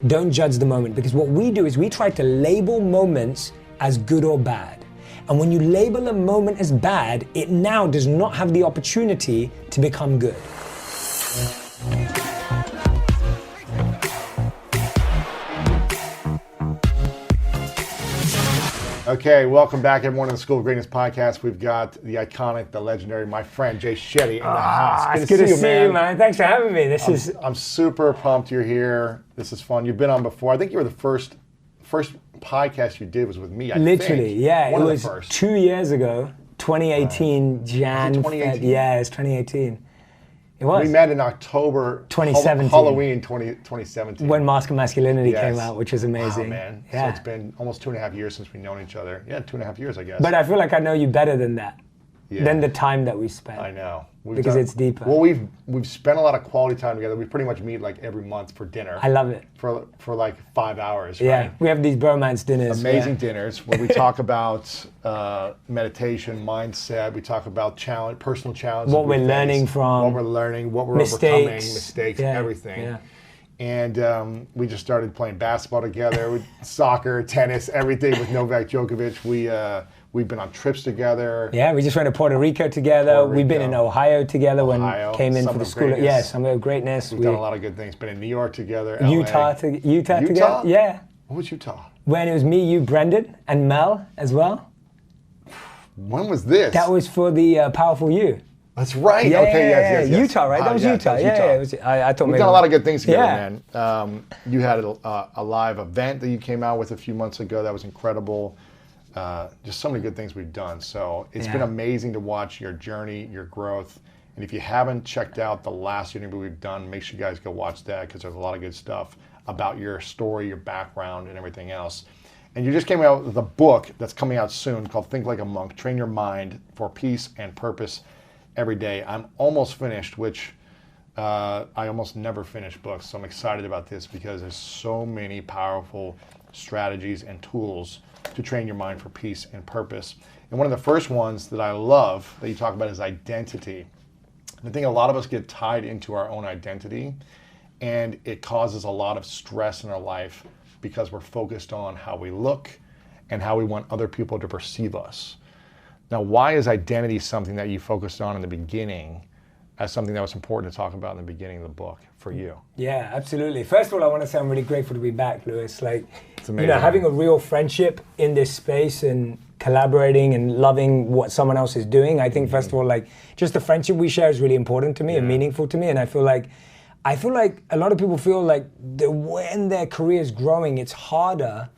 don't judge the moment, because what we do is we try to label moments as good or bad. And when you label a moment as bad, it now does not have the opportunity to become good. Okay, welcome back everyone to the School of Greatness podcast. We've got the iconic, the legendary, my friend Jay Shetty in the house. It's good to see you, man. Thanks for having me. I'm super pumped you're here. This is fun. You've been on before. I think you were the first podcast you did was with me. Literally, yeah. One it of was the first. 2 years ago, 2018, Jan. 2018? Yeah, it's 2018. It was. We met in October 2017. Halloween 2017. When Mask of Masculinity came out, which was amazing. Wow, man. Yeah. So it's been almost 2.5 years since we've known each other. Yeah, 2.5 years, I guess. But I feel like I know you better than that. Yeah. Than the time that we spent. I know. Because it's deeper. Well, we've spent a lot of quality time together. We pretty much meet like every month for dinner. I love it. For like 5 hours, Yeah, right? we have these bromance dinners. Amazing dinners where we talk about meditation, mindset. We talk about personal challenges. What we're learning from. What we're learning, what we're overcoming, mistakes, everything. Yeah. And we just started playing basketball together, with soccer, tennis, everything with Novak Djokovic. We've been on trips together. Yeah, we just went to Puerto Rico together. We've been in Ohio together when came in for the school. Yeah, Summer of Greatness. We've done a lot of good things. Been in New York together. Utah together. Yeah. What was Utah? When it was me, you, Brendan, and Mel as well. When was this? That was for the Powerful You. That's right. Yeah, okay, yes. Utah, right? That was Utah. Yeah. I thought we've done a lot of good things together, man. You had a live event that you came out with a few months ago. That was incredible. Just so many good things we've done. So it's been amazing to watch your journey, your growth. And if you haven't checked out the last interview we've done, make sure you guys go watch that because there's a lot of good stuff about your story, your background, and everything else. And you just came out with a book that's coming out soon called Think Like a Monk, Train Your Mind for Peace and Purpose Every Day. I'm almost finished, which I almost never finish books. So I'm excited about this because there's so many powerful strategies and tools to train your mind for peace and purpose. And one of the first ones that I love that you talk about is identity. And I think a lot of us get tied into our own identity, and it causes a lot of stress in our life because we're focused on how we look and how we want other people to perceive us. Now, why is identity something that you focused on in the beginning as something that was important to talk about in the beginning of the book for you? Yeah, absolutely. First of all, I want to say I'm really grateful to be back, Lewis. It's amazing. Having a real friendship in this space and collaborating and loving what someone else is doing. I think, first of all, just the friendship we share is really important to me and meaningful to me. And I feel like a lot of people feel like when their career is growing, it's harder.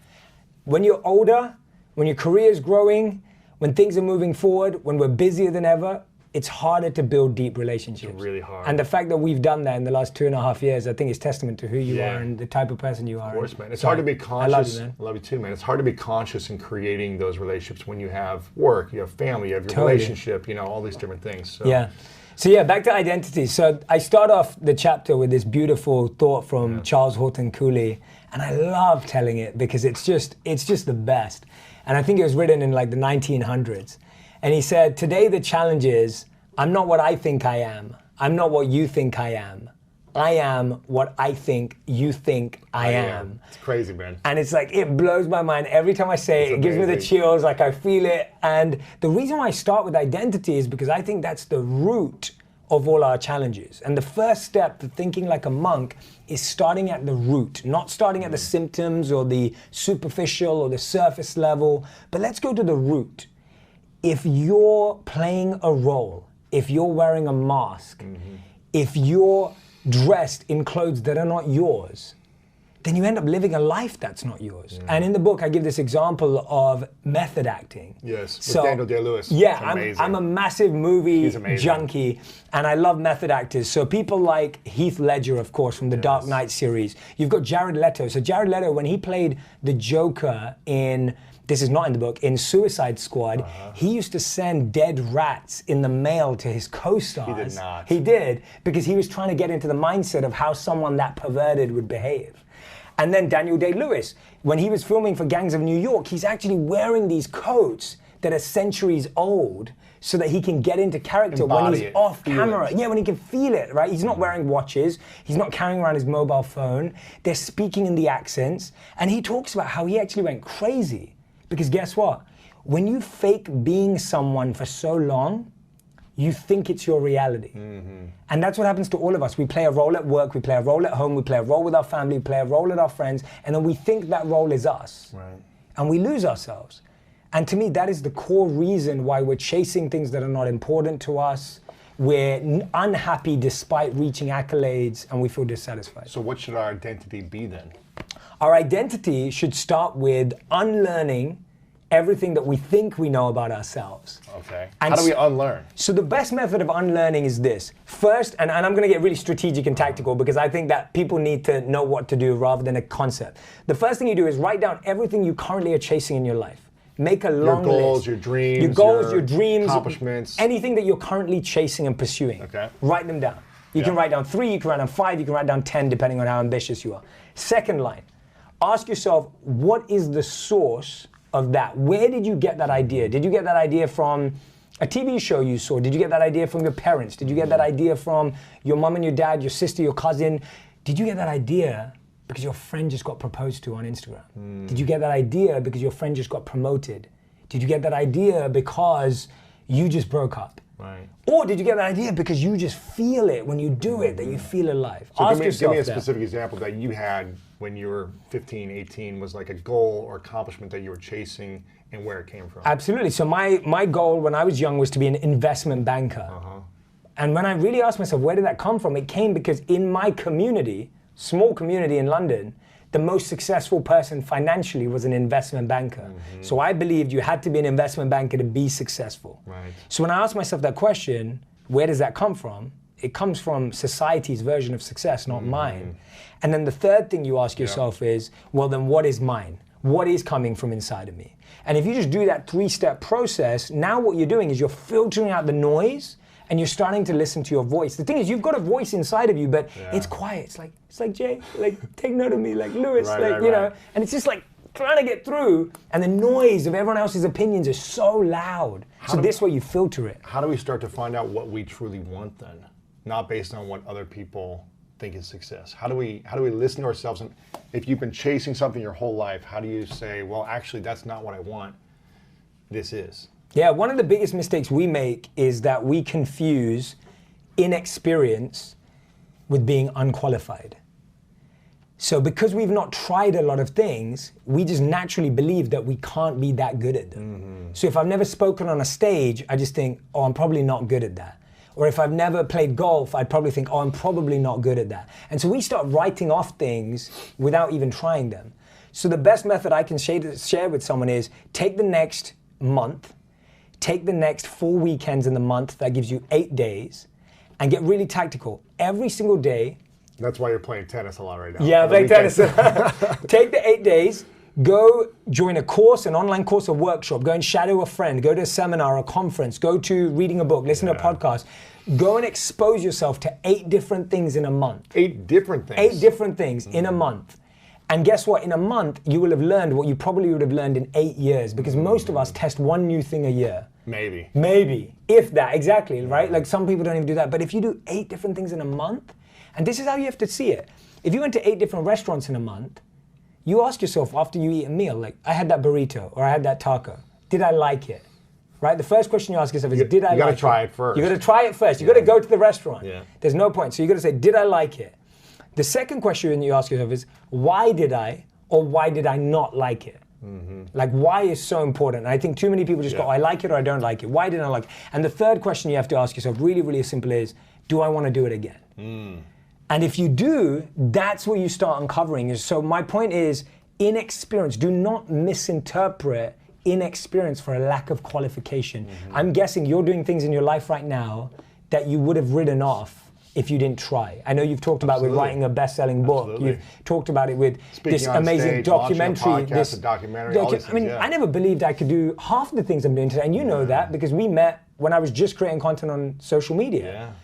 When you're older, when your career is growing, when things are moving forward, when we're busier than ever, it's harder to build deep relationships. It's really hard. And the fact that we've done that in the last 2.5 years, I think is testament to who you are and the type of person you are. Of course, man. It's hard to be conscious. I love you, man. I love you too, man. It's hard to be conscious in creating those relationships when you have work, you have family, you have your relationship, all these different things. So. Yeah. So back to identity. So I start off the chapter with this beautiful thought from Charles Horton Cooley, and I love telling it because it's just the best. And I think it was written in the 1900s. And he said, today the challenge is, I'm not what I think I am. I'm not what you think I am. I am what I think you think I am. It's crazy, man. And it's it blows my mind every time I say it. It gives me the chills, I feel it. And the reason why I start with identity is because I think that's the root of all our challenges. And the first step to thinking like a monk is starting at the root, not starting at the symptoms or the superficial or the surface level, but let's go to the root. If you're playing a role, if you're wearing a mask, if you're dressed in clothes that are not yours, then you end up living a life that's not yours. And in the book, I give this example of method acting. Yes, with Daniel Day-Lewis. Yeah, I'm a massive movie junkie, and I love method actors. So people like Heath Ledger, of course, from the Dark Knight series. You've got Jared Leto. So Jared Leto, when he played the Joker in, this is not in the book, in Suicide Squad, he used to send dead rats in the mail to his co-stars. He did not. He did, because he was trying to get into the mindset of how someone that perverted would behave. And then Daniel Day-Lewis, when he was filming for Gangs of New York, he's actually wearing these coats that are centuries old so that he can get into character when he's off camera. Yeah, when he can feel it, right? He's not wearing watches. He's not carrying around his mobile phone. They're speaking in the accents. And he talks about how he actually went crazy. Because guess what? When you fake being someone for so long, you think it's your reality. And that's what happens to all of us. We play a role at work, we play a role at home, we play a role with our family, we play a role with our friends, and then we think that role is us. Right. And we lose ourselves. And to me, that is the core reason why we're chasing things that are not important to us. We're unhappy despite reaching accolades, and we feel dissatisfied. So what should our identity be then? Our identity should start with unlearning everything that we think we know about ourselves. Okay. And how do we unlearn? So the best method of unlearning is this. First, and I'm going to get really strategic and tactical because I think that people need to know what to do rather than a concept. The first thing you do is write down everything you currently are chasing in your life. Make a long list. Your goals, your dreams, your goals, your dreams, accomplishments. Anything that you're currently chasing and pursuing. Okay. Write them down. You can write down 3, you can write down 5, you can write down 10, depending on how ambitious you are. Second line, ask yourself, what is the source of that? Where did you get that idea? Did you get that idea from a TV show you saw? Did you get that idea from your parents? Did you get that idea from your mom and your dad, your sister, your cousin? Did you get that idea because your friend just got proposed to on Instagram? Did you get that idea because your friend just got promoted? Did you get that idea because you just broke up? Right. Or did you get that idea because you just feel it when you do it, that you feel alive? So Ask give yourself me a that. specific example that you had when you were 15, 18, was like a goal or accomplishment that you were chasing and where it came from. Absolutely. So my goal when I was young was to be an investment banker. And when I really asked myself, where did that come from? It came because in my community, small community in London, the most successful person financially was an investment banker. So I believed you had to be an investment banker to be successful. Right. So when I asked myself that question, where does that come from? It comes from society's version of success, not mine. And then the third thing you ask yourself is, well, then what is mine? What is coming from inside of me? And if you just do that 3-step process, now what you're doing is you're filtering out the noise and you're starting to listen to your voice. The thing is, you've got a voice inside of you, but it's quiet. It's like Jay, like take note of me, like Lewis, you know, and it's just like trying to get through, and the noise of everyone else's opinions is so loud. So this way you filter it. How do we start to find out what we truly want then? Not based on what other people think is success. How do we listen to ourselves? And if you've been chasing something your whole life, how do you say, well, actually, that's not what I want. This is. Yeah, one of the biggest mistakes we make is that we confuse inexperience with being unqualified. So because we've not tried a lot of things, we just naturally believe that we can't be that good at them. So if I've never spoken on a stage, I just think, oh, I'm probably not good at that. Or if I've never played golf, I'd probably think, oh, I'm probably not good at that. And so we start writing off things without even trying them. So the best method I can share with someone is take the next month, take the next 4 weekends in the month, that gives you 8 days, and get really tactical. Every single day. That's why you're playing tennis a lot right now. Yeah, I'm playing tennis. Take the 8 days, go join a course, an online course, a workshop, go and shadow a friend, go to a seminar, a conference, go to reading a book, listen to a podcast. Go and expose yourself to 8 different things in a month. 8 different things? 8 different things in a month. And guess what? In a month, you will have learned what you probably would have learned in 8 years, because most of us test 1 new thing a year. Maybe. Maybe, if that, exactly, right? Like some people don't even do that. But if you do 8 different things in a month, and this is how you have to see it. If you went to 8 different restaurants in a month, you ask yourself after you eat a meal, like, I had that burrito or I had that taco. Did I like it? Right? The first question you ask yourself is, did I like it? You gotta try it first. You gotta try it first. You gotta go to the restaurant. Yeah. There's no point. So you gotta say, did I like it? The second question you ask yourself is, why did I or why did I not like it? Like, why is so important? And I think too many people just go, I like it or I don't like it. Why didn't I like it? And the third question you have to ask yourself, really, really simple, is, do I want to do it again? And if you do, that's where you start uncovering. So my point is, inexperience. Do not misinterpret inexperience for a lack of qualification. I'm guessing you're doing things in your life right now that you would have written off if you didn't try. I know you've talked about with writing a best-selling book. You've talked about it with this amazing stage, documentary. Podcast, a documentary, all these things, I mean, I never believed I could do half the things I'm doing today, and you know that because we met when I was just creating content on social media.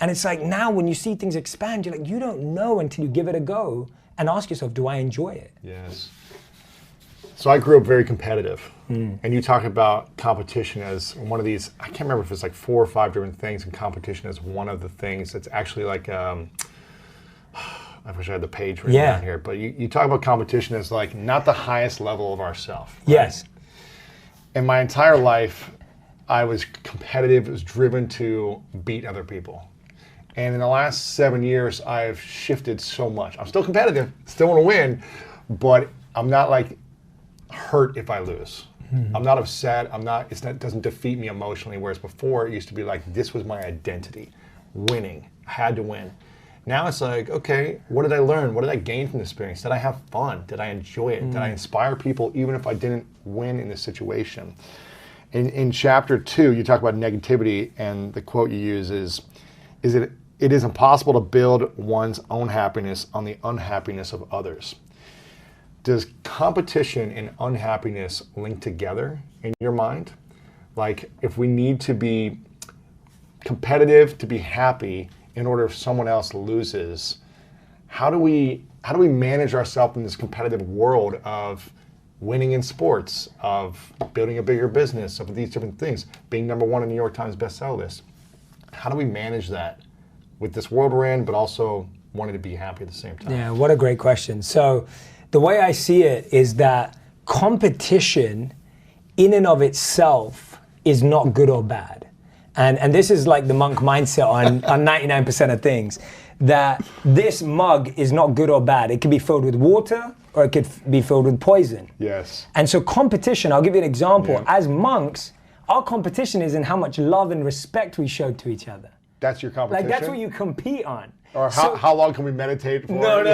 And it's like now when you see things expand, you're like, you don't know until you give it a go and ask yourself, do I enjoy it? Yes. So I grew up very competitive, and you talk about competition as one of these, I can't remember if it's like 4 or 5 different things, and competition is one of the things that's actually like, I wish I had the page written down here, but you talk about competition as like not the highest level of ourself. Right? Yes. In my entire life, I was competitive, was driven to beat other people. And in the last 7 years, I've shifted so much. I'm still competitive, still want to win, but I'm not like hurt if I lose. I'm not upset. It doesn't defeat me emotionally. Whereas before, it used to be like this was my identity, winning. I had to win. Now it's like, okay, what did I learn? What did I gain from this experience? Did I have fun? Did I enjoy it? Did I inspire people even if I didn't win in this situation? In chapter 2, you talk about negativity, and the quote you use is it is impossible to build one's own happiness on the unhappiness of others. Does competition and unhappiness link together in your mind? Like if we need to be competitive to be happy in order if someone else loses, how do we manage ourselves in this competitive world of winning in sports, of building a bigger business, of these different things, being #1 on the New York Times bestseller list? How do we manage that with this world we're in, but also wanting to be happy at the same time? Yeah, what a great question. So the way I see it is that competition in and of itself is not good or bad. And this is like the monk mindset on 99% of things, that this mug is not good or bad. It can be filled with water or it could be filled with poison. Yes. And so competition, I'll give you an example. Yeah. As monks, our competition is in how much love and respect we show to each other. That's your competition? Like that's what you compete on. Or how long can we meditate for? No.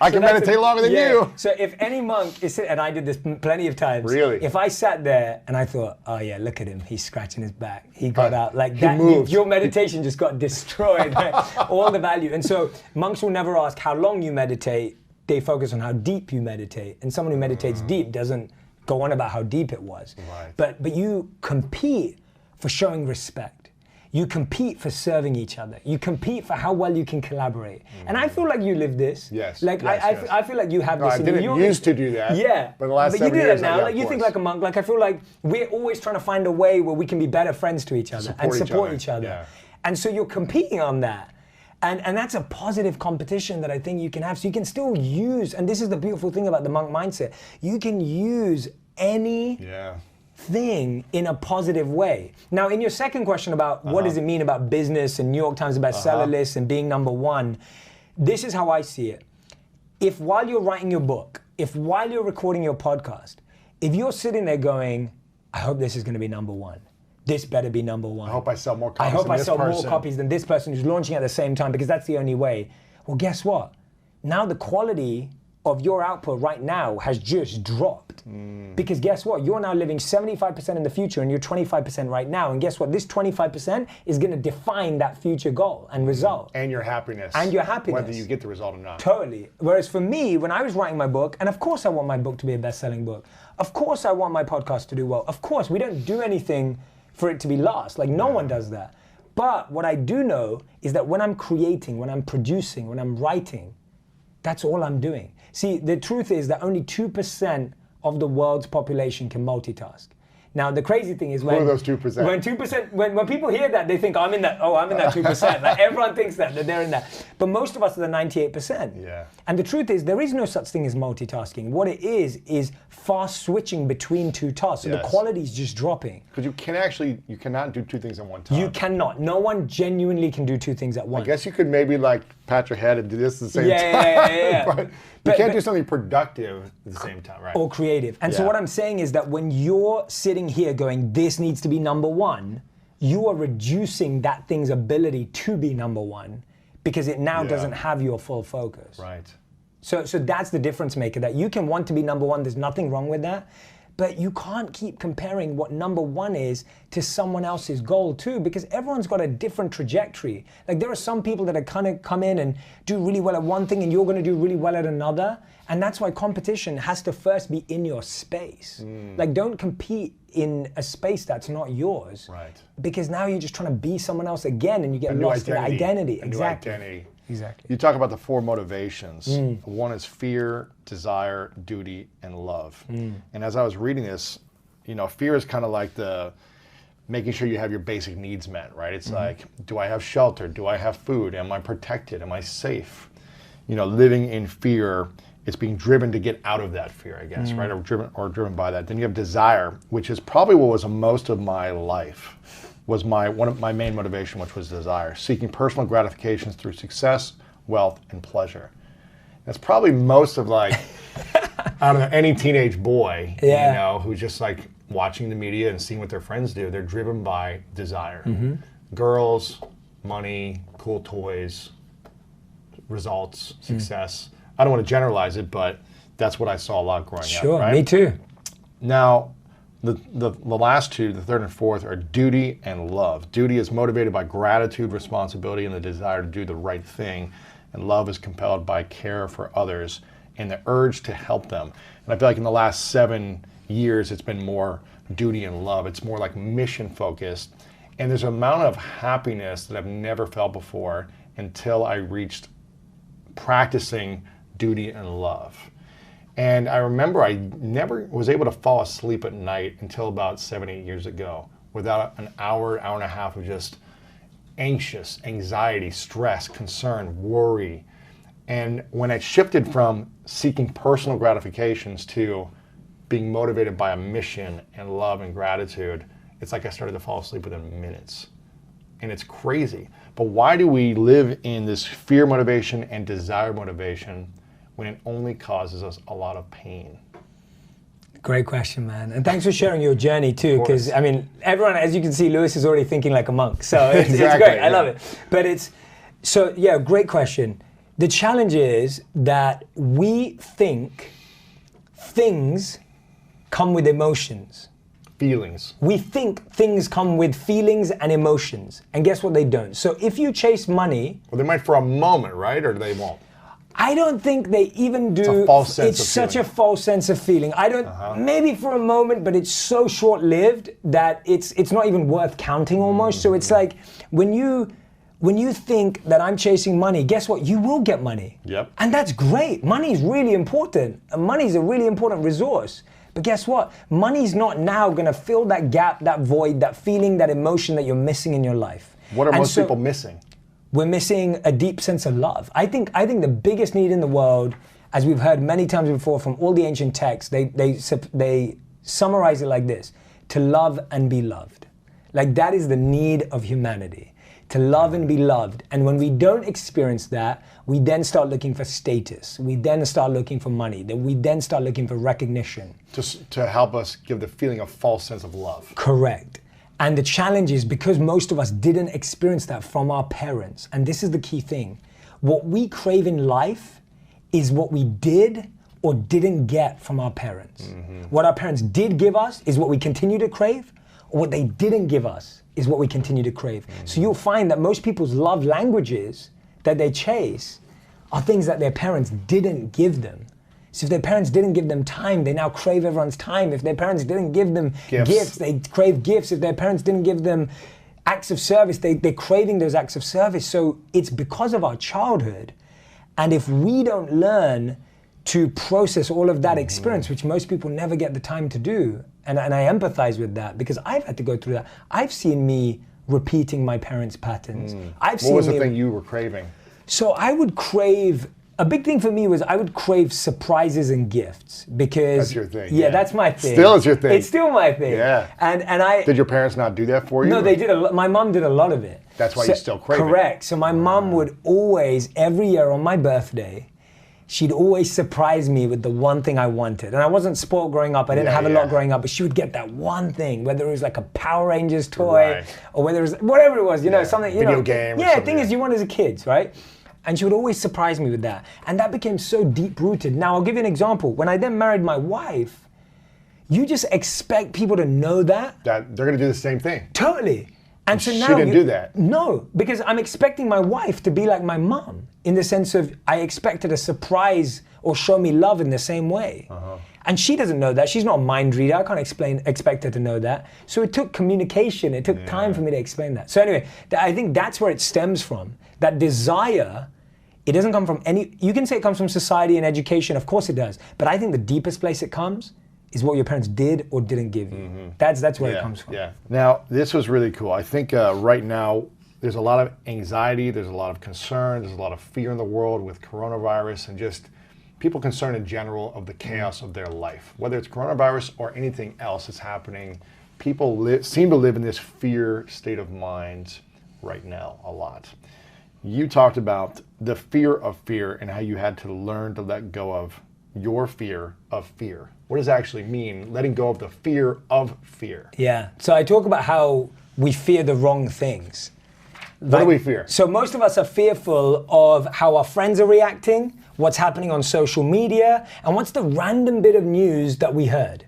I can meditate longer than you. So if any monk is, and I did this plenty of times. Really? If I sat there and I thought, oh yeah, look at him, he's scratching his back. He got out like he that. Moved. Your meditation just got destroyed. Right? All the value. And so monks will never ask how long you meditate. They focus on how deep you meditate. And someone who meditates deep doesn't go on about how deep it was. Right. But you compete for showing respect. You compete for serving each other. You compete for how well you can collaborate. And I feel like you live this. Yes. Like yes. I feel like you have this. I didn't used to do that. Yeah. But the last 7 you do years, that now. Like you think like a monk. Like I feel like we're always trying to find a way where we can be better friends to each other and support each other. Yeah. And so you're competing on that. And that's a positive competition that I think you can have. So you can still use, and this is the beautiful thing about the monk mindset, you can use any thing in a positive way. Now, in your second question about what does it mean about business and New York Times bestseller lists and being #1, this is how I see it. If while you're writing your book, if while you're recording your podcast, if you're sitting there going, I hope this is going to be #1. This better be #1. I hope I sell more copies. I hope than I this sell person. more copies than this person who's launching at the same time, because that's the only way. Well, guess what? Now the quality of your output right now has just dropped. Because guess what? You're now living 75% in the future and you're 25% right now. And guess what? This 25% is going to define that future goal and result. And your happiness. And your happiness. Whether you get the result or not. Totally. Whereas for me, when I was writing my book, and of course I want my book to be a best-selling book. Of course I want my podcast to do well. Of course, we don't do anything for it to be lost. Like no one does that. But what I do know is that when I'm creating, when I'm producing, when I'm writing, that's all I'm doing. See, the truth is that only 2% of the world's population can multitask. Now, the crazy thing is when... Who are those 2%? When 2%, when people hear that, they think, I'm in that 2%. Like everyone thinks that they're in that. But most of us are the 98%. Yeah. And the truth is, there is no such thing as multitasking. What it is fast switching between two tasks. So the quality is just dropping. Because you cannot do 2 things at one time. You cannot. No one genuinely can do 2 things at once. I guess you could maybe like pat your head and do this at the same time. Yeah. But you can't do something productive at the same time, right? Or creative. And so what I'm saying is that when you're sitting here going, this needs to be #1, you are reducing that thing's ability to be #1 because it now doesn't have your full focus. Right. So that's the difference maker, that you can want to be #1, there's nothing wrong with that. But you can't keep comparing what #1 is to someone else's goal too, because everyone's got a different trajectory. Like there are some people that are kind of come in and do really well at one thing and you're going to do really well at another. And that's why competition has to first be in your space. Like don't compete in a space that's not yours. Right. Because now you're just trying to be someone else again and you get lost in identity. Exactly. New identity. exactly. You talk about the 4 motivations. One is fear, desire, duty, and love. And as I was reading this, you know, fear is kind of like the making sure you have your basic needs met, right? It's like, do I have shelter? Do I have food? Am I protected? Am I safe? You know, living in fear, it's being driven to get out of that fear, I guess, right? Or driven by that. Then you have desire, which is probably what was most of my life, was one of my main motivation, which was desire, seeking personal gratifications through success, wealth, and pleasure. That's probably most of, like, I don't know, any teenage boy, you know, who's just like watching the media and seeing what their friends do. They're driven by desire. Girls, money, cool toys, results, success. I don't want to generalize it, but that's what I saw a lot growing up. Sure, right? me too. Now, the last 2, the 3rd and 4th, are duty and love. Duty is motivated by gratitude, responsibility, and the desire to do the right thing. And love is compelled by care for others and the urge to help them. And I feel like in the last 7 years, it's been more duty and love. It's more like mission focused. And there's an amount of happiness that I've never felt before until I reached practicing duty and love. And I remember I never was able to fall asleep at night until about 7, 8 years ago without an hour and a half of just anxious, anxiety, stress, concern, worry. And when I shifted from seeking personal gratifications to being motivated by a mission and love and gratitude, it's like I started to fall asleep within minutes. And it's crazy. But why do we live in this fear motivation and desire motivation when it only causes us a lot of pain? Great question, man. And thanks for sharing your journey too, because I mean, everyone, as you can see, Lewis is already thinking like a monk. So it's great. I love it. But great question. The challenge is that we think things come with emotions. Feelings. We think things come with feelings and emotions. And guess what? They don't. So if you chase money... Well, they might for a moment, right? Or they won't? I don't think they even do. It's a false sense It's of such feeling. a false sense of feeling. I don't, maybe for a moment, but it's so short-lived that it's not even worth counting almost. So it's like when you think that I'm chasing money, guess what? You will get money. Yep. And that's great. Money is really important. Money is a really important resource. But guess what? Money's not now going to fill that gap, that void, that feeling, that emotion that you're missing in your life. What are most people missing? We're missing a deep sense of love. I think the biggest need in the world, as we've heard many times before from all the ancient texts, they summarize it like this: to love and be loved. Like that is the need of humanity, to love and be loved. And when we don't experience that, we then start looking for status. We then start looking for money. We then start looking for recognition. To help us give the feeling of false sense of love. Correct. And the challenge is because most of us didn't experience that from our parents. And this is the key thing. What we crave in life is what we did or didn't get from our parents. What our parents did give us is what we continue to crave, or what they didn't give us is what we continue to crave. So you'll find that most people's love languages that they chase are things that their parents didn't give them. So if their parents didn't give them time, they now crave everyone's time. If their parents didn't give them gifts, they crave gifts. If their parents didn't give them acts of service, they're craving those acts of service. So it's because of our childhood. And if we don't learn to process all of that experience, which most people never get the time to do, and I empathize with that because I've had to go through that. I've seen me repeating my parents' patterns. What was the thing you were craving? So I would crave... A big thing for me was I would crave surprises and gifts because... That's your thing. Yeah, that's my thing. Still is your thing. It's still my thing. Yeah. And I... Did your parents not do that for you? No, they did. My mom did a lot of it. That's why you still crave it. Correct. So my mom would always, every year on my birthday, she'd always surprise me with the one thing I wanted. And I wasn't spoiled growing up. I didn't have a lot growing up, but she would get that one thing, whether it was like a Power Rangers toy or whether it was whatever it was, you know, something, you know. Video game or Yeah, something. thing is you want as a kid, right? And she would always surprise me with that. And that became so deep-rooted. Now, I'll give you an example. When I then married my wife, you just expect people to know that. That they're going to do the same thing. Totally. And so now she didn't do that. No, because I'm expecting my wife to be like my mom in the sense of I expect her to surprise or show me love in the same way. And she doesn't know that. She's not a mind reader. I can't expect her to know that. So it took communication. It took time for me to explain that. So anyway, I think that's where it stems from. That desire It doesn't come from you can say it comes from society and education, of course it does. But I think the deepest place it comes is what your parents did or didn't give you. That's where it comes from. Yeah. Now, this was really cool. I think right now, there's a lot of anxiety, there's a lot of concern, there's a lot of fear in the world with coronavirus and just people concerned in general of the chaos of their life. Whether it's coronavirus or anything else that's happening, people seem to live in this fear state of mind right now a lot. You talked about the fear of fear and how you had to learn to let go of your fear of fear. What does that actually mean, letting go of the fear of fear? Yeah, so I talk about how we fear the wrong things. What do we fear? So most of us are fearful of how our friends are reacting, what's happening on social media, and what's the random bit of news that we heard.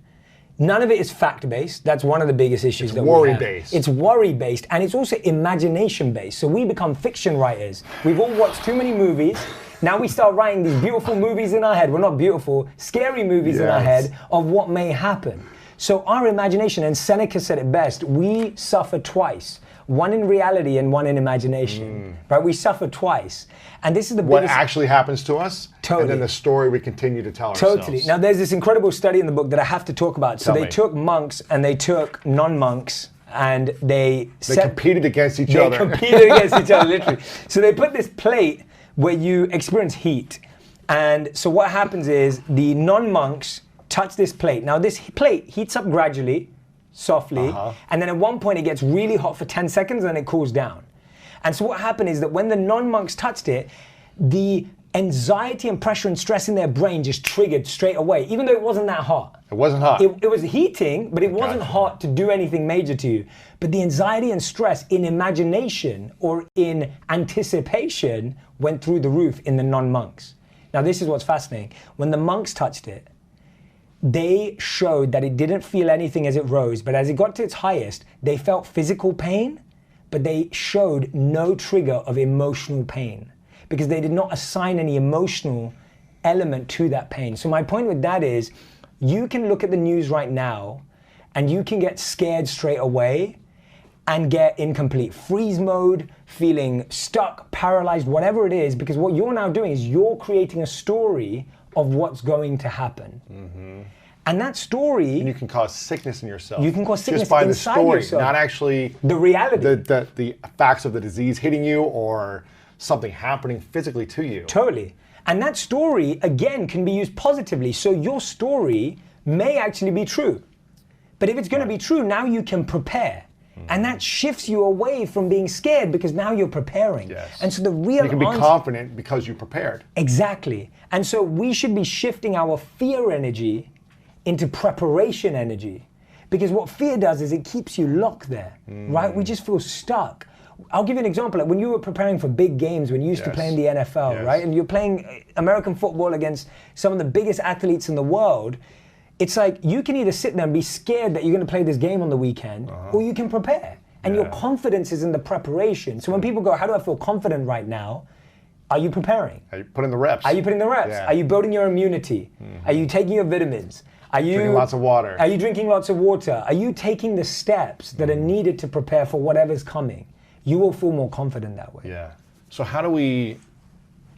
None of it is fact-based. That's one of the biggest issues that we have. It's worry-based. It's worry-based, and it's also imagination-based. So we become fiction writers. We've all watched too many movies. Now we start writing these beautiful movies in our head. Well, not beautiful, scary movies in our head of what may happen. So our imagination, and Seneca said it best, we suffer twice. One in reality and one in imagination, right? We suffer twice. And this is the what biggest... actually happens to us, totally. And then the story we continue to tell ourselves. Totally. Now there's this incredible study in the book that I have to talk about. So Tell they me. took monks and they took non-monks and They competed against each other. They competed against each other, literally. So they put this plate where you experience heat. And so what happens is the non-monks touch this plate. Now this plate heats up gradually, softly, and then at one point it gets really hot for 10 seconds and then it cools down. And so what happened is that when the non-monks touched it, the anxiety and pressure and stress in their brain just triggered straight away, even though it wasn't that hot. It wasn't hot. It was heating, but it wasn't hot to do anything major to you. But the anxiety and stress in imagination or in anticipation went through the roof in the non-monks. Now this is what's fascinating. When the monks touched it, they showed that it didn't feel anything as it rose, but as it got to its highest, they felt physical pain, but they showed no trigger of emotional pain because they did not assign any emotional element to that pain. So my point with that is, you can look at the news right now and you can get scared straight away and get in complete freeze mode, feeling stuck, paralyzed, whatever it is, because what you're now doing is you're creating a story of what's going to happen. And that story... And you can cause sickness in yourself. You can cause sickness just by the inside story, yourself. not actually the reality. The facts of the disease hitting you or something happening physically to you. Totally. And that story, again, can be used positively. So your story may actually be true. But if it's going to be true, now you can prepare. And that shifts you away from being scared because now you're preparing. Yes. And so the real You can be confident because you prepared. Exactly. And so we should be shifting our fear energy into preparation energy. Because what fear does is it keeps you locked there, right? We just feel stuck. I'll give you an example. Like when you were preparing for big games, when you used to play in the NFL, right? And you're playing American football against some of the biggest athletes in the world. It's like you can either sit there and be scared that you're going to play this game on the weekend, or you can prepare. And your confidence is in the preparation. So when people go, how do I feel confident right now? Are you preparing? Are you putting the reps? Are you putting the reps? Yeah. Are you building your immunity? Are you taking your vitamins? Are you drinking lots of water? Are you drinking lots of water? Are you taking the steps that are needed to prepare for whatever's coming? You will feel more confident that way. Yeah. So how do we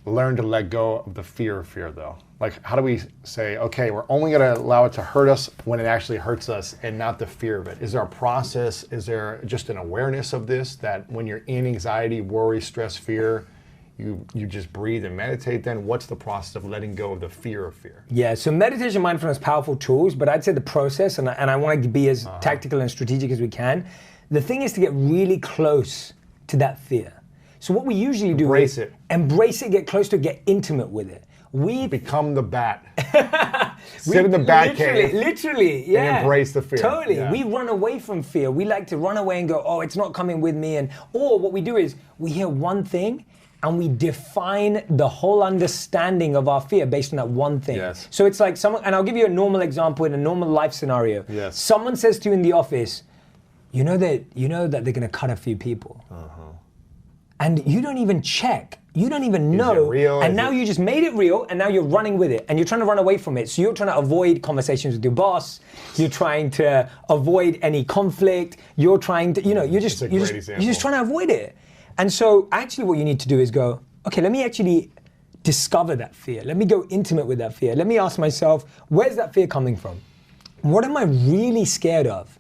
learn to let go of the fear of fear, though? Like, how do we say, okay, we're only going to allow it to hurt us when it actually hurts us and not the fear of it? Is there a process? Is there just an awareness of this, that when you're in anxiety, worry, stress, fear, you just breathe and meditate? Then what's the process of letting go of the fear of fear? Yeah, so meditation, mindfulness, powerful tools, but I'd say the process, and I want to be as tactical and strategic as we can. The thing is to get really close to that fear. So what we usually do Embrace is it. Embrace it, get close to it, get intimate with it. We become the bat. Sit in the bat cave. Literally, yeah. And embrace the fear. Totally. Yeah. We run away from fear. We like to run away and go, oh, it's not coming with me. Or what we do is we hear one thing and we define the whole understanding of our fear based on that one thing. Yes. So it's like someone, and I'll give you a normal example in a normal life scenario. Yes. Someone says to you in the office, you know that they're going to cut a few people. And you don't even check. You don't even know. Is it real? And now you just made it real, and now you're running with it, and you're trying to run away from it. So you're trying to avoid conversations with your boss. You're trying to avoid any conflict. You're trying to, you're just trying to avoid it. And so actually what you need to do is go, okay, let me actually discover that fear. Let me go intimate with that fear. Let me ask myself, where's that fear coming from? What am I really scared of?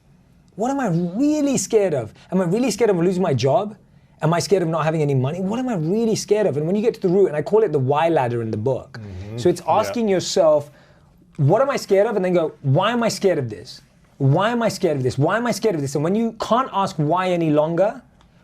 What am I really scared of? Am I really scared of losing my job? Am I scared of not having any money? What am I really scared of? And when you get to the root, and I call it the why ladder in the book. So it's asking yourself, what am I scared of? And then go, why am I scared of this? Why am I scared of this? Why am I scared of this? And when you can't ask why any longer,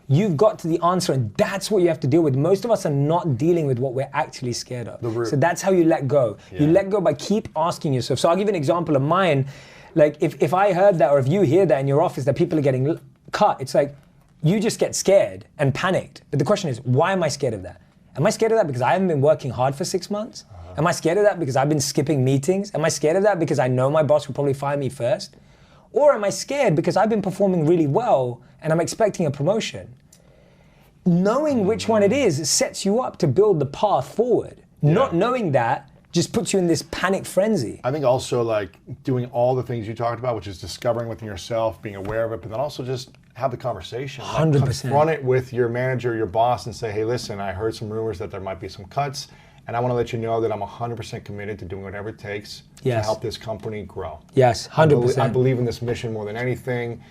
you've got to the answer, and that's what you have to deal with. Most of us are not dealing with what we're actually scared of. So that's how you let go. You let go by keep asking yourself. So I'll give you an example of mine. Like if I heard that, or if you hear that in your office that people are getting cut, it's like you just get scared and panicked. But the question is, why am I scared of that? Am I scared of that because I haven't been working hard for 6 months? Am I scared of that because I've been skipping meetings? Am I scared of that because I know my boss will probably fire me first? Or am I scared because I've been performing really well and I'm expecting a promotion? Knowing which one it is sets you up to build the path forward. Not knowing that just puts you in this panic frenzy. I think also like doing all the things you talked about, which is discovering within yourself, being aware of it, but then also just have the conversation. 100%. Like confront it with your manager, your boss, and say, hey, listen, I heard some rumors that there might be some cuts, and I want to let you know that I'm 100% committed to doing whatever it takes to help this company grow. Yes, 100%. I believe in this mission more than anything.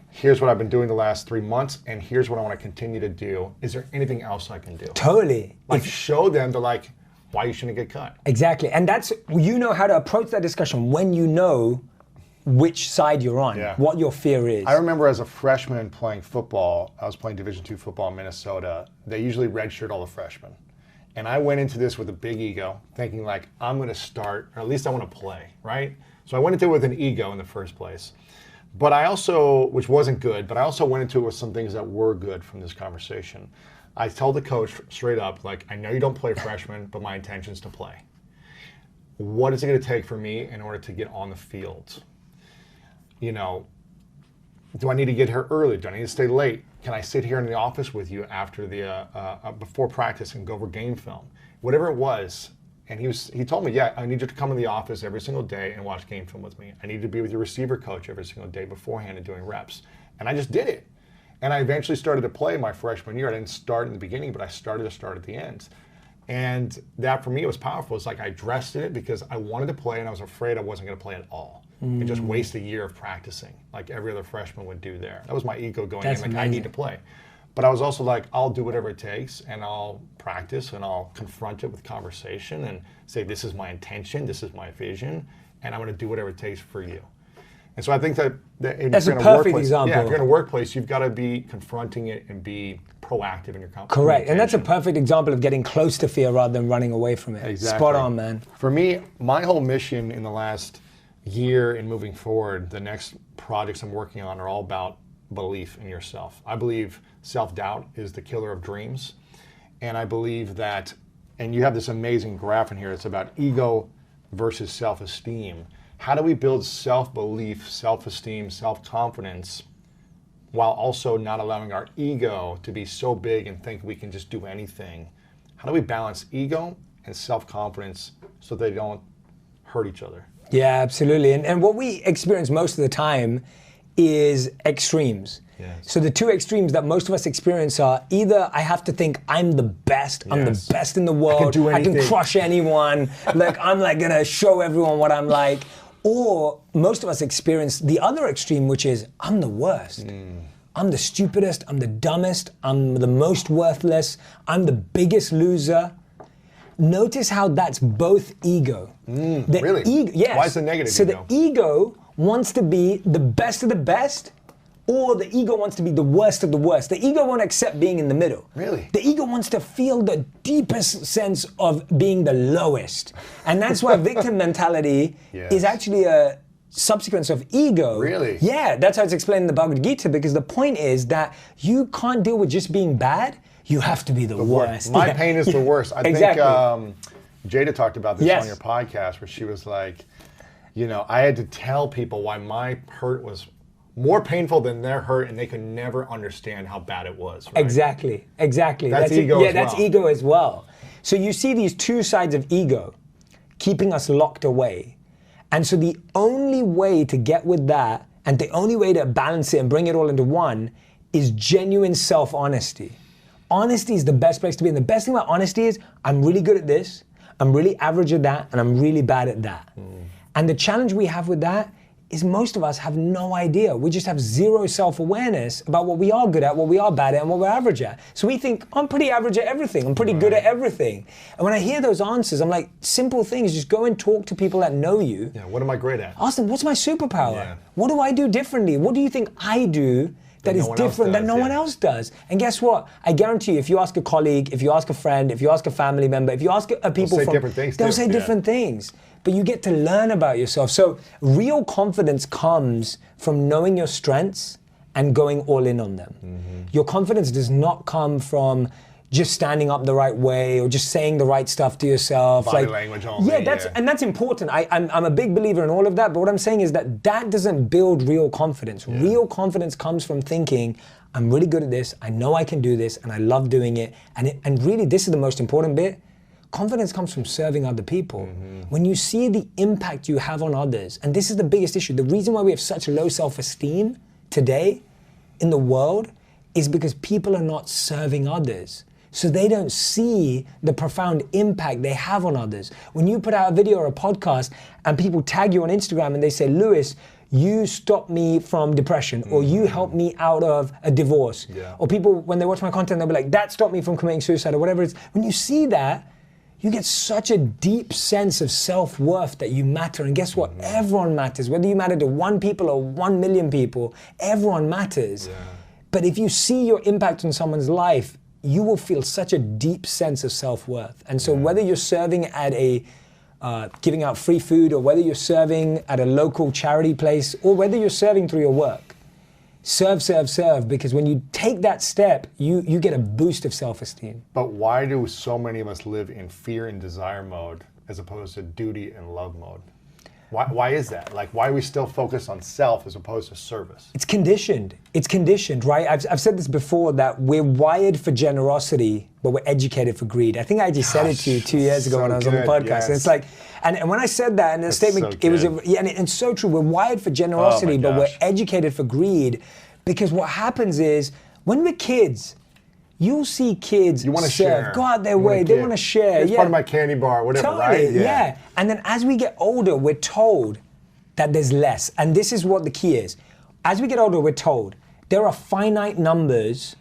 Here's what I've been doing the last 3 months, and here's what I want to continue to do. Is there anything else I can do? Totally. Like show them they're like, why you shouldn't get cut. Exactly, and that's, you know how to approach that discussion when you know which side you're on, what your fear is. I remember as a freshman playing football, I was playing Division II football in Minnesota. They usually redshirt all the freshmen. And I went into this with a big ego, thinking like, I'm gonna start, or at least I wanna play, right? So I went into it with an ego in the first place. But I also, which wasn't good, but I also went into it with some things that were good from this conversation. I told the coach straight up, like, I know you don't play freshmen, but my intention is to play. What is it gonna take for me in order to get on the field? You know, do I need to get here early? Do I need to stay late? Can I sit here in the office with you after the before practice and go over game film? Whatever it was, and he told me, yeah, I need you to come in the office every single day and watch game film with me. I need to be with your receiver coach every single day beforehand and doing reps. And I just did it. And I eventually started to play my freshman year. I didn't start in the beginning, but I started to start at the end. And that for me was powerful. It's like I dressed in it because I wanted to play and I was afraid I wasn't going to play at all. And just waste a year of practicing like every other freshman would do there. That was my ego going in, like amazing. I need to play. But I was also like, I'll do whatever it takes and I'll practice and I'll confront it with conversation and say, this is my intention, this is my vision, and I'm going to do whatever it takes for you. And so I think that that's a perfect example. Yeah, if you're in a workplace, you've got to be confronting it and be proactive in your company. Correct, and that's a perfect example of getting close to fear rather than running away from it. Exactly. Spot on, man. For me, my whole mission in the last year and moving forward, the next projects I'm working on are all about belief in yourself. I believe self-doubt is the killer of dreams. And I believe that, and you have this amazing graph in here, it's about ego versus self-esteem. How do we build self-belief, self-esteem, self-confidence while also not allowing our ego to be so big and think we can just do anything? How do we balance ego and self-confidence so they don't hurt each other? Yeah, absolutely. And what we experience most of the time is extremes. Yes. So the two extremes that most of us experience are either I have to think I'm the best, I'm the best in the world, I can crush anyone, like I'm like gonna show everyone what I'm like, or most of us experience the other extreme, which is I'm the worst. I'm the stupidest, I'm the dumbest, I'm the most worthless, I'm the biggest loser. Notice how that's both ego. Really? Yes. Why is the negative so ego? The ego wants to be the best of the best, or the ego wants to be the worst of the worst. The ego won't accept being in the middle. Really? The ego wants to feel the deepest sense of being the lowest. And that's why victim mentality is actually a subsequence of ego. Really? Yeah, that's how it's explained in the Bhagavad Gita, because the point is that you can't deal with just being bad. You have to be the worst. My pain is the worst. I think Jada talked about this on your podcast, where she was like, you know, I had to tell people why my hurt was more painful than their hurt, and they could never understand how bad it was. Right? Exactly. That's ego as well. Yeah, that's ego as well. So you see these two sides of ego keeping us locked away. And so the only way to get with that, and the only way to balance it and bring it all into one, is genuine self-honesty. Honesty is the best place to be. And the best thing about honesty is I'm really good at this, I'm really average at that, and I'm really bad at that. And the challenge we have with that is most of us have no idea. We just have zero self-awareness about what we are good at, what we are bad at, and what we're average at. So we think, I'm pretty average at everything. I'm pretty good at everything. And when I hear those answers, I'm like, simple things. Just go and talk to people that know you. Yeah, what am I great at? Ask them, what's my superpower? What do I do differently? What do you think I do that is different that no one else does? And guess what? I guarantee you, if you ask a colleague, if you ask a friend, if you ask a family member, if you ask people they'll say different things. They'll say different things. But you get to learn about yourself. So real confidence comes from knowing your strengths and going all in on them. Your confidence does not come from just standing up the right way or just saying the right stuff to yourself. Body language only. And that's important. I'm a big believer in all of that, but what I'm saying is that doesn't build real confidence. Real confidence comes from thinking, I'm really good at this, I know I can do this, and I love doing it. And really, this is the most important bit. Confidence comes from serving other people. When you see the impact you have on others, and this is the biggest issue, the reason why we have such low self-esteem today in the world is because people are not serving others. So they don't see the profound impact they have on others. When you put out a video or a podcast and people tag you on Instagram and they say, Lewis, you stopped me from depression, or you helped me out of a divorce. Or people, when they watch my content, they'll be like, that stopped me from committing suicide, or whatever it is. When you see that, you get such a deep sense of self-worth that you matter. And guess what? Everyone matters. Whether you matter to 1 people or 1 million people, everyone matters. But if you see your impact on someone's life, you will feel such a deep sense of self-worth. And so whether you're serving at giving out free food, or whether you're serving at a local charity place, or whether you're serving through your work, serve, serve, serve, because when you take that step, you get a boost of self-esteem. But why do so many of us live in fear and desire mode as opposed to duty and love mode? Why is that? Like, why are we still focused on self as opposed to service? It's conditioned. It's conditioned, right? I've said this before, that we're wired for generosity, but we're educated for greed. I think I just said it to you 2 years ago when I was on the podcast. And it's like, and when I said that in the statement, it was, and it's so true. We're wired for generosity, but we're educated for greed, because what happens is when we're kids, you'll see kids serve, go out their way, they want to share. It's part of my candy bar, whatever, right? Yeah. And then as we get older, we're told that there's less. And this is what the key is. As we get older, we're told there are finite numbers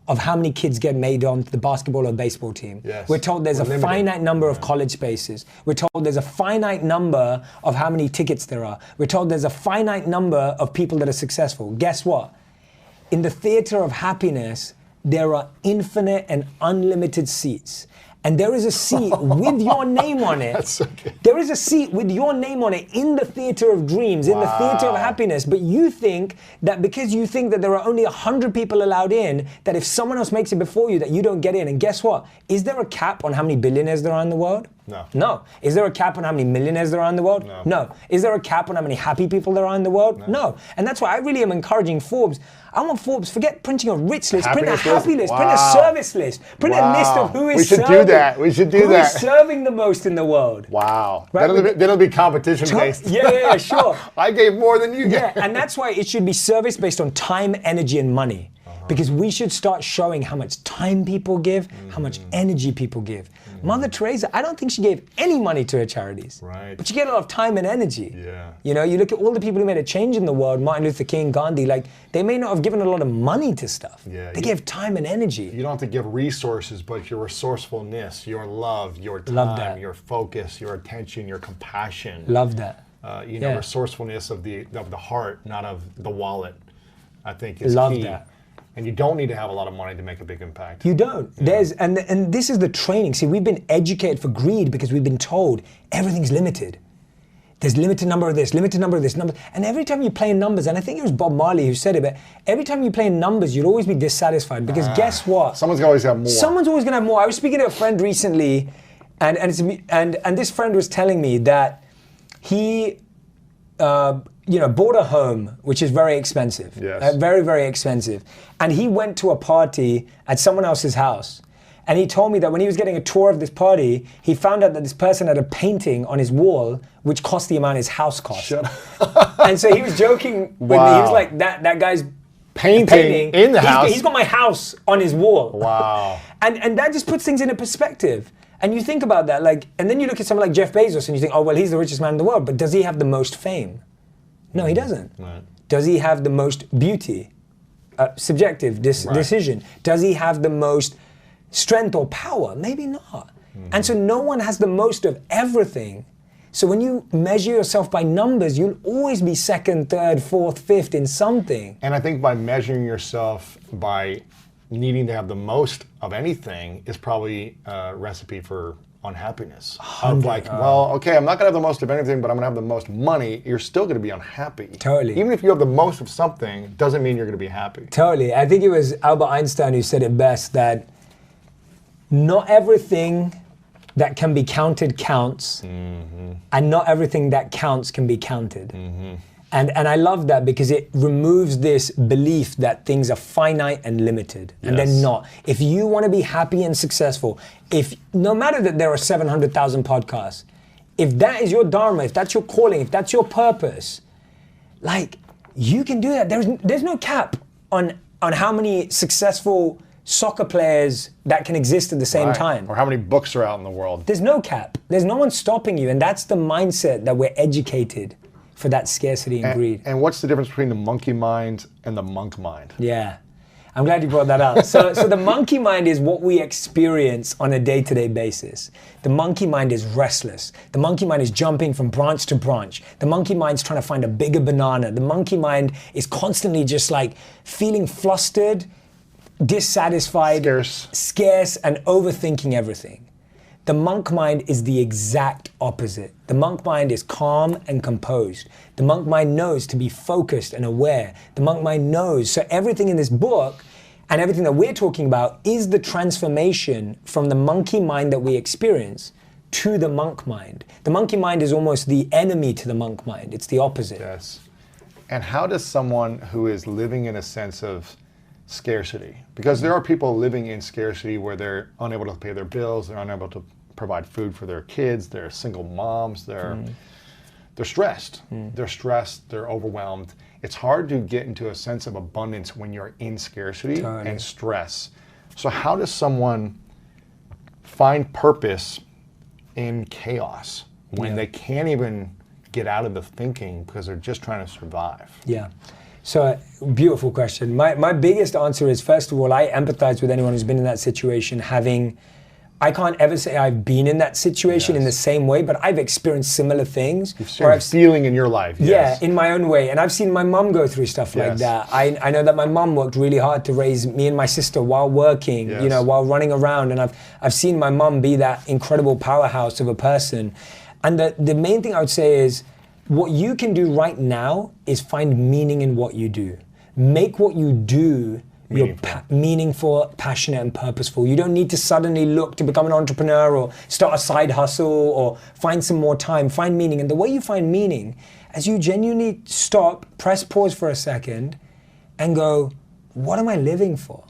of how many kids get made onto the basketball or baseball team. We're told there's a finite number of college spaces. We're told there's a finite number of how many tickets there are. We're told there's a finite number of people that are successful. Guess what? In the theater of happiness, there are infinite and unlimited seats. And there is a seat with your name on it. That's so good. There is a seat with your name on it in the theater of dreams, in the theater of happiness. But you think that because you think that there are only 100 people allowed in, that if someone else makes it before you, that you don't get in. And guess what? Is there a cap on how many billionaires there are in the world? No. No. Is there a cap on how many millionaires there are in the world? No. No. Is there a cap on how many happy people there are in the world? No. And that's why I really am encouraging Forbes. I want Forbes, forget printing a rich list, print a happy list, print a service list, print a list of who is serving. We should do that. We should do that. Who is serving the most in the world. Wow. Right? That'll be competition based. Yeah, sure. I gave more than you gave. Yeah, and that's why it should be service based on time, energy, and money. Because we should start showing how much time people give, how much energy people give. Mother Teresa, I don't think she gave any money to her charities. Right. But she gave a lot of time and energy. Yeah. You know, you look at all the people who made a change in the world, Martin Luther King, Gandhi, like, they may not have given a lot of money to stuff. Yeah, they gave time and energy. You don't have to give resources, but your resourcefulness, your love, your time, your focus, your attention, your compassion. Love that. Resourcefulness of the heart, not of the wallet, I think is key. Love that. And you don't need to have a lot of money to make a big impact. You don't. Yeah. And this is the training. See, we've been educated for greed because we've been told everything's limited. There's limited number of this, limited number of this, number. And every time you play in numbers, and I think it was Bob Marley who said it, but every time you play in numbers, you'll always be dissatisfied because guess what? Someone's always have more. Someone's always gonna have more. I was speaking to a friend recently, and this friend was telling me that he bought a home, which is very expensive. Yes. Very, very expensive. And he went to a party at someone else's house. And he told me that when he was getting a tour of this party, he found out that this person had a painting on his wall which cost the amount his house cost. Shut up. And so he was joking with me. He was like, that guy's painting in the house. He's got my house on his wall. Wow. And that just puts things into perspective. And you think about that, like, and then you look at someone like Jeff Bezos and you think, oh, well, he's the richest man in the world, but does he have the most fame? No, he doesn't. Right. Does he have the most beauty? Subjective decision. Does he have the most strength or power? Maybe not. And so no one has the most of everything. So when you measure yourself by numbers, you'll always be second, third, fourth, fifth in something. And I think by measuring yourself by needing to have the most of anything is probably a recipe for unhappiness. Of like, well, okay, I'm not gonna have the most of anything, but I'm gonna have the most money. You're still gonna be unhappy. Totally. Even if you have the most of something, doesn't mean you're gonna be happy. Totally. I think it was Albert Einstein who said it best, that not everything that can be counted counts, and not everything that counts can be counted. And I love that because it removes this belief that things are finite and limited, and they're not. If you want to be happy and successful, no matter that there are 700,000 podcasts, if that is your dharma, if that's your calling, if that's your purpose, like, you can do that. There's no cap on how many successful soccer players that can exist at the same time. Or how many books are out in the world. There's no cap. There's no one stopping you, and that's the mindset that we're educated for, that scarcity and greed. And what's the difference between the monkey mind and the monk mind? Yeah, I'm glad you brought that up. So the monkey mind is what we experience on a day-to-day basis. The monkey mind is restless. The monkey mind is jumping from branch to branch. The monkey mind's trying to find a bigger banana. The monkey mind is constantly just like feeling flustered, dissatisfied, scarce, and overthinking everything. The monk mind is the exact opposite. The monk mind is calm and composed. The monk mind knows to be focused and aware. The monk mind knows. So everything in this book and everything that we're talking about is the transformation from the monkey mind that we experience to the monk mind. The monkey mind is almost the enemy to the monk mind. It's the opposite. Yes. And how does someone who is living in a sense of scarcity, because there are people living in scarcity where they're unable to pay their bills, they're unable to provide food for their kids, they're single moms, they're stressed. They're stressed, they're overwhelmed. It's hard to get into a sense of abundance when you're in scarcity and stress. So how does someone find purpose in chaos when they can't even get out of the thinking because they're just trying to survive? Yeah. So, beautiful question. My biggest answer is, first of all, I empathize with anyone who's been in that situation, I can't ever say I've been in that situation in the same way, but I've experienced similar things. You've seen feeling in your life. Yeah, in my own way. And I've seen my mom go through stuff like that. I know that my mom worked really hard to raise me and my sister while working, you know, while running around. And I've seen my mom be that incredible powerhouse of a person. And the main thing I would say is, what you can do right now is find meaning in what you do. Make what you do meaningful, passionate, and purposeful. You don't need to suddenly look to become an entrepreneur or start a side hustle or find some more time. Find meaning. And the way you find meaning, as you genuinely stop, press pause for a second, and go, what am I living for?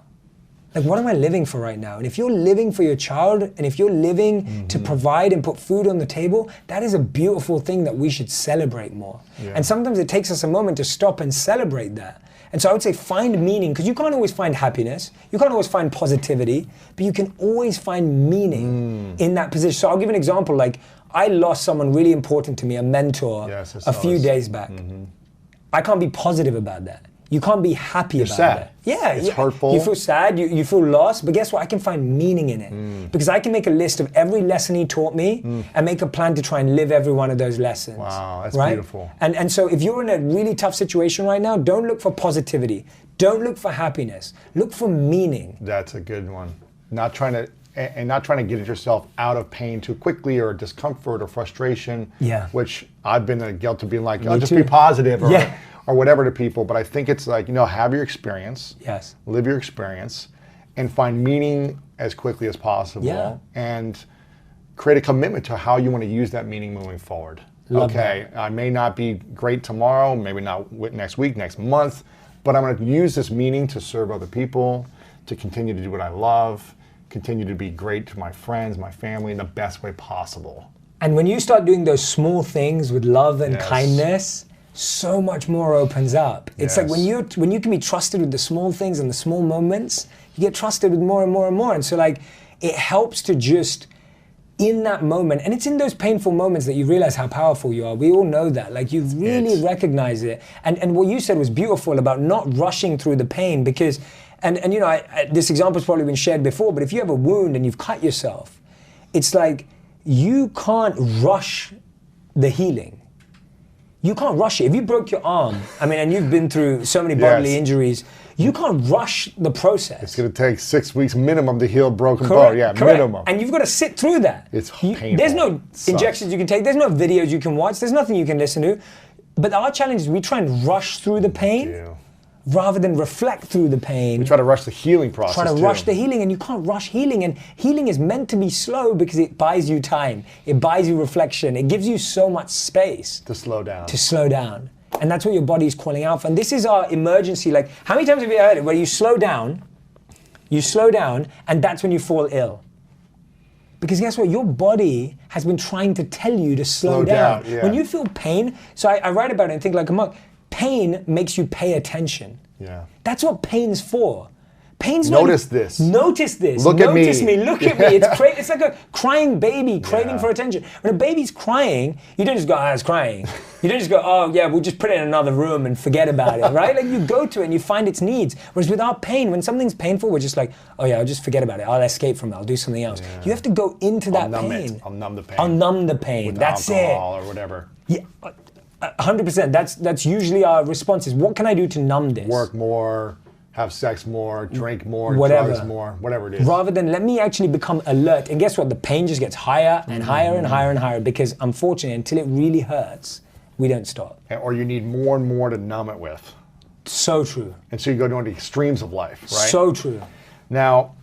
Like, what am I living for right now? And if you're living for your child, and if you're living to provide and put food on the table, that is a beautiful thing that we should celebrate more. And sometimes it takes us a moment to stop and celebrate that. And so I would say find meaning, because you can't always find happiness, you can't always find positivity, but you can always find meaning in that position. So I'll give an example. Like, I lost someone really important to me, a mentor, a few days back. I can't be positive about that. You can't be happy about that. Yeah, it's hurtful. You feel sad, you feel lost, but guess what? I can find meaning in it. Because I can make a list of every lesson he taught me and make a plan to try and live every one of those lessons. Wow, that's beautiful. And so if you're in a really tough situation right now, don't look for positivity. Don't look for happiness. Look for meaning. That's a good one. Not trying to get yourself out of pain too quickly, or discomfort or frustration. Yeah. Which I've been in the guilt of being like, oh, just be positive, or whatever to people. But I think it's like, have your experience. Yes. Live your experience, and find meaning as quickly as possible, and create a commitment to how you want to use that meaning moving forward. Love that. I may not be great tomorrow, maybe not next week, next month, but I'm going to use this meaning to serve other people, to continue to do what I love, continue to be great to my friends, my family, in the best way possible. And when you start doing those small things with love and kindness, so much more opens up. It's like when you can be trusted with the small things and the small moments, you get trusted with more and more and more. And so like, it helps to just, in that moment, and it's in those painful moments that you realize how powerful you are. We all know that. Like, you really recognize it. And what you said was beautiful about not rushing through the pain, because, and you know, this example's probably been shared before, but if you have a wound and you've cut yourself, it's like, you can't rush the healing. You can't rush it. If you broke your arm, I mean, and you've been through so many bodily injuries, you can't rush the process. It's going to take 6 weeks minimum to heal a broken bone. Yeah, minimum. And you've got to sit through that. It's painful. There's no injections you can take. There's no videos you can watch. There's nothing you can listen to. But our challenge is we try and rush through the pain rather than reflect through the pain. We try to rush the healing process. Try to rush the healing, and you can't rush healing. And healing is meant to be slow because it buys you time. It buys you reflection. It gives you so much space. To slow down. To slow down. And that's what your body's calling out for. And this is our emergency. Like, how many times have you heard it where you slow down, and that's when you fall ill? Because guess what? Your body has been trying to tell you to slow down. When you feel pain, so I write about it and think like a monk, pain makes you pay attention. Yeah. That's what pain's for. Pain's Notice this. Notice this. Look at me. Notice me. Look at me. It's like a crying baby craving for attention. When a baby's crying, you don't just go, it's crying. You don't just go, oh yeah, we'll just put it in another room and forget about it, right? Like, you go to it and you find its needs. Whereas with our pain, when something's painful, we're just like, oh yeah, I'll just forget about it. I'll escape from it. I'll do something else. Yeah. You have to go into that pain. I'll numb the pain. I'll numb the pain. With That's alcohol or whatever. Yeah. 100%. That's usually our response is, what can I do to numb this? Work more, have sex more, drink more, whatever. drugs more, whatever it is. Rather than let me actually become alert. And guess what? The pain just gets higher and higher and higher and higher, because unfortunately, until it really hurts, we don't stop. Or you need more and more to numb it with. So true. And so you go to the extremes of life, right? So true. Now,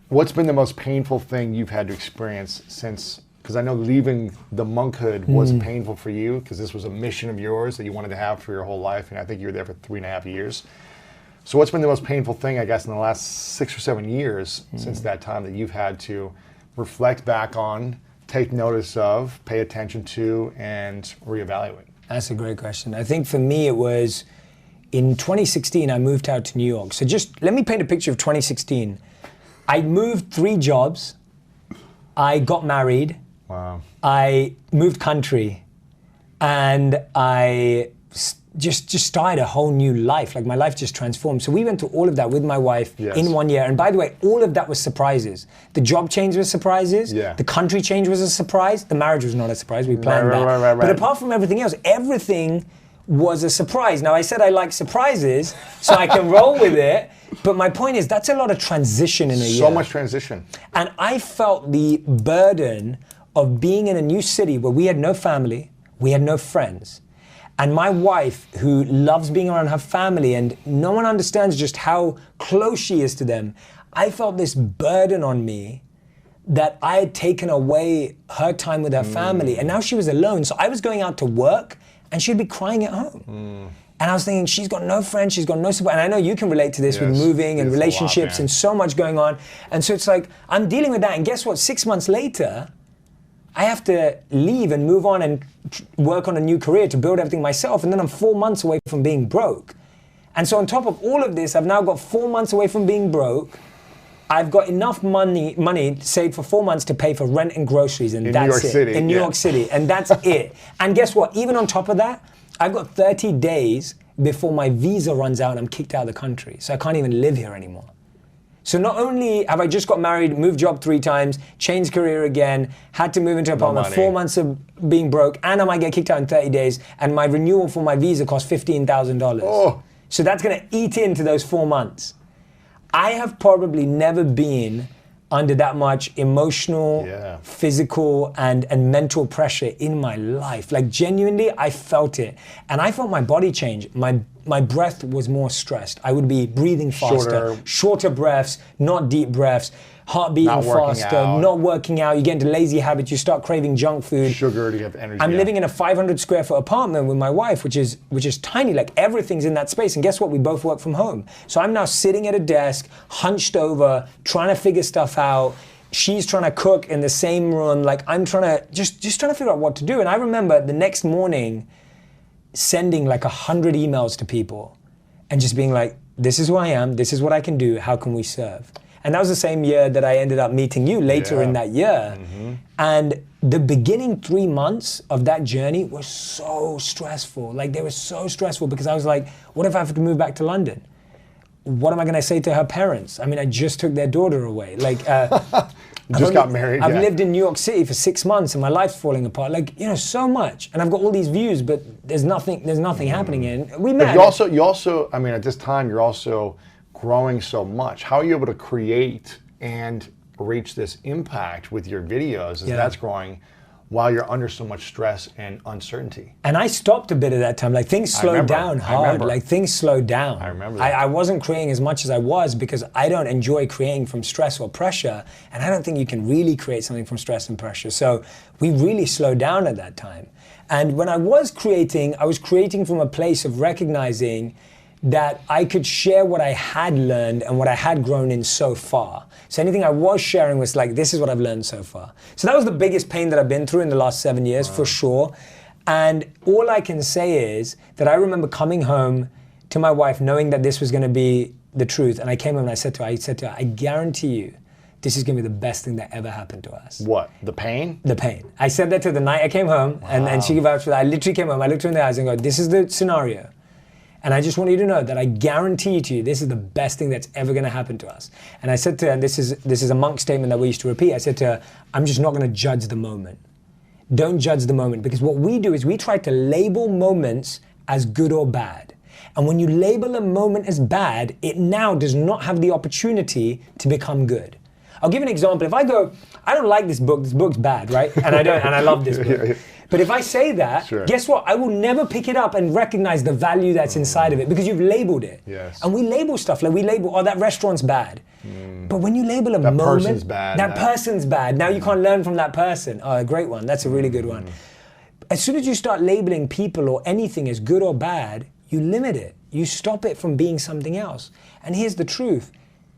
what's been the most painful thing you've had to experience since, because I know leaving the monkhood was painful for you, because this was a mission of yours that you wanted to have for your whole life, and I think you were there for 3.5 years. So what's been the most painful thing, I guess, in the last 6 or 7 years since that time that you've had to reflect back on, take notice of, pay attention to, and reevaluate? That's a great question. I think for me it was in 2016, I moved out to New York. So just let me paint a picture of 2016. I moved 3 jobs. I got married. Wow. I moved country, and I just started a whole new life. Like, my life just transformed. So we went through all of that with my wife in 1 year. And by the way, all of that was surprises. The job change was surprises. Yeah. The country change was a surprise. The marriage was not a surprise. We planned that. Right. But apart from everything else, everything was a surprise. Now, I said I like surprises, so I can roll with it. But my point is, that's a lot of transition in a year. So much transition. And I felt the burden of being in a new city where we had no family, we had no friends. And my wife, who loves being around her family, and no one understands just how close she is to them, I felt this burden on me that I had taken away her time with her family. And now she was alone. So I was going out to work, and she'd be crying at home. And I was thinking, she's got no friends, she's got no support. And I know you can relate to this with moving and relationships and so much going on. And so it's like, I'm dealing with that. And guess what? 6 months later, I have to leave and move on and work on a new career to build everything myself. And then I'm 4 months away from being broke. And so on top of all of this, I've now got 4 months away from being broke. I've got enough money saved for 4 months to pay for rent and groceries, and that's it. In New York City, and that's it. And guess what? Even on top of that, I've got 30 days before my visa runs out and I'm kicked out of the country. So I can't even live here anymore. So not only have I just got married, moved job 3 times, changed career again, had to move into an apartment, 4 months of being broke, and I might get kicked out in 30 days, and my renewal for my visa costs $15,000. Oh. So that's gonna eat into those 4 months. I have probably never been under that much emotional, physical, and mental pressure in my life. Like, genuinely, I felt it. And I felt my body change. My breath was more stressed. I would be breathing faster, shorter breaths, not deep breaths, heart beating faster, not working out. You get into lazy habits, you start craving junk food. Sugar to have energy. I'm living in a 500 square foot apartment with my wife, which is tiny, like everything's in that space. And guess what? We both work from home. So I'm now sitting at a desk, hunched over, trying to figure stuff out. She's trying to cook in the same room. Like, I'm trying to, just trying to figure out what to do. And I remember the next morning, sending like 100 emails to people and just being like, this is who I am, this is what I can do, how can we serve? And that was the same year that I ended up meeting you later in that year. And the beginning 3 months of that journey were so stressful. Like they were so stressful because I was like, what if I have to move back to London? What am I gonna say to her parents? I mean, I just took their daughter away. Like, just got married. I've lived in New York City for 6 months and my life's falling apart. Like, you know, so much. And I've got all these views, but there's nothing happening. And we met. But you also, I mean, at this time, you're also growing so much. How are you able to create and reach this impact with your videos as that's growing while you're under so much stress and uncertainty? And I stopped a bit at that time. Like things slowed down hard. Like things slowed down. I remember that. I wasn't creating as much as I was because I don't enjoy creating from stress or pressure. And I don't think you can really create something from stress and pressure. So we really slowed down at that time. And when I was creating from a place of recognizing that I could share what I had learned and what I had grown in so far. So anything I was sharing was like, this is what I've learned so far. So that was the biggest pain that I've been through in the last 7 years, for sure. And all I can say is that I remember coming home to my wife knowing that this was gonna be the truth. And I came home and I said to her, I guarantee you, this is gonna be the best thing that ever happened to us. What, the pain? The pain. I said that to her the night I came home, and she gave out for that. I literally came home, I looked her in the eyes and go, this is the scenario. And I just want you to know that I guarantee to you, this is the best thing that's ever gonna happen to us. And I said to her, and this is a monk statement that we used to repeat, I said to her, I'm just not gonna judge the moment. Don't judge the moment, because what we do is we try to label moments as good or bad. And when you label a moment as bad, it now does not have the opportunity to become good. I'll give an example. If I go, I don't like this book's bad, right? And I love this book. But if I say that, guess what? I will never pick it up and recognize the value that's inside of it because you've labeled it. Yes. And we label stuff, like we label, oh, that restaurant's bad. But when you label a moment, person's bad, that person's bad. Now you can't learn from that person. Oh, a great one. That's a really good one. As soon as you start labeling people or anything as good or bad, you limit it. You stop it from being something else. And here's the truth.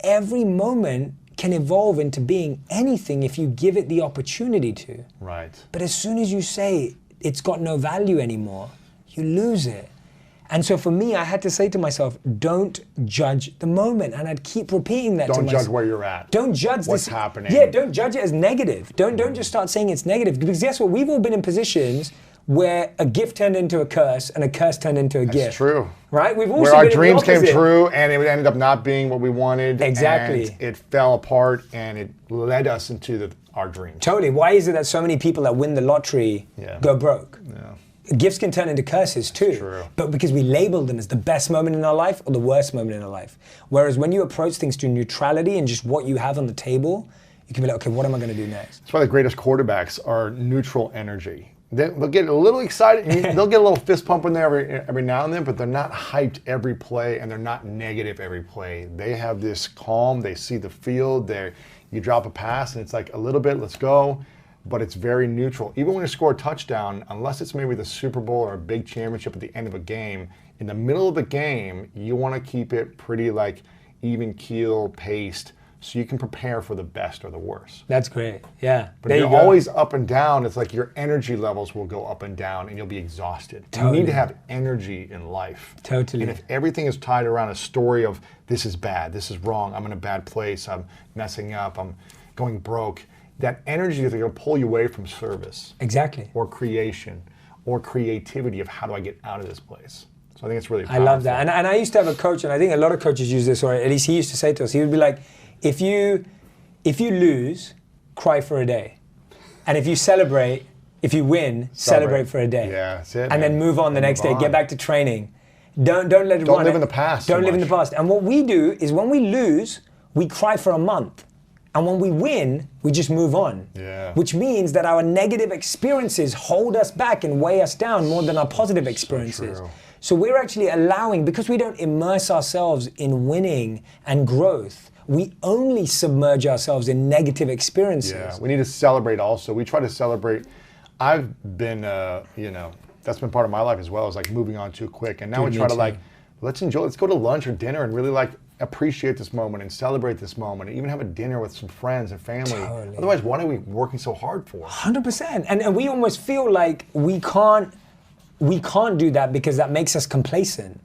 Every moment can evolve into being anything if you give it the opportunity to. Right. But as soon as you say it's got no value anymore, you lose it. And so for me, I had to say to myself, don't judge the moment. And I'd keep repeating that to myself. Don't judge where you're at. Don't judge what's happening. Yeah, don't judge it as negative. Don't just start saying it's negative. Because guess what? We've all been in positions where a gift turned into a curse and a curse turned into a gift. That's true. Right? We've also where our dreams came true and it ended up not being what we wanted. Exactly. And it fell apart and it led us into our dreams. Totally. Why is it that so many people that win the lottery go broke? Yeah. Gifts can turn into curses too. True. But because we label them as the best moment in our life or the worst moment in our life. Whereas when you approach things to neutrality and just what you have on the table, you can be like, okay, what am I going to do next? That's why the greatest quarterbacks are neutral energy. They'll get a little excited. They'll get a little fist pump in there every now and then, but they're not hyped every play and they're not negative every play. They have this calm. They see the field. You drop a pass and it's like a little bit, let's go, but it's very neutral. Even when you score a touchdown, unless it's maybe the Super Bowl or a big championship at the end of a game, in the middle of the game, you want to keep it pretty like even keel paced, so you can prepare for the best or the worst. That's great, yeah. But if you're always up and down, it's like your energy levels will go up and down and you'll be exhausted. Totally. You need to have energy in life. Totally. And if everything is tied around a story of this is bad, this is wrong, I'm in a bad place, I'm messing up, I'm going broke, that energy is going to pull you away from service. Exactly. Or creation, or creativity of how do I get out of this place. So I think it's really powerful. I love that. And I used to have a coach, and I think a lot of coaches use this, or at least he used to say to us, he would be like, if you lose, cry for a day. And if you celebrate, if you win, celebrate for a day. Yeah, that's it. And then move on the next day, get back to training. Don't let it run. Don't live in the past. Don't live in the past. And what we do is when we lose, we cry for a month. And when we win, we just move on. Yeah. Which means that our negative experiences hold us back and weigh us down more than our positive experiences. So true. So we're actually allowing, because we don't immerse ourselves in winning and growth, we only submerge ourselves in negative experiences. Yeah, we need to celebrate also. We try to celebrate. I've been, that's been part of my life as well, is like moving on too quick. And now we try to let's enjoy, let's go to lunch or dinner and really appreciate this moment and celebrate this moment and even have a dinner with some friends and family. Totally. Otherwise, what are we working so hard for? 100%. And we almost feel like we can't we can't do that because that makes us complacent.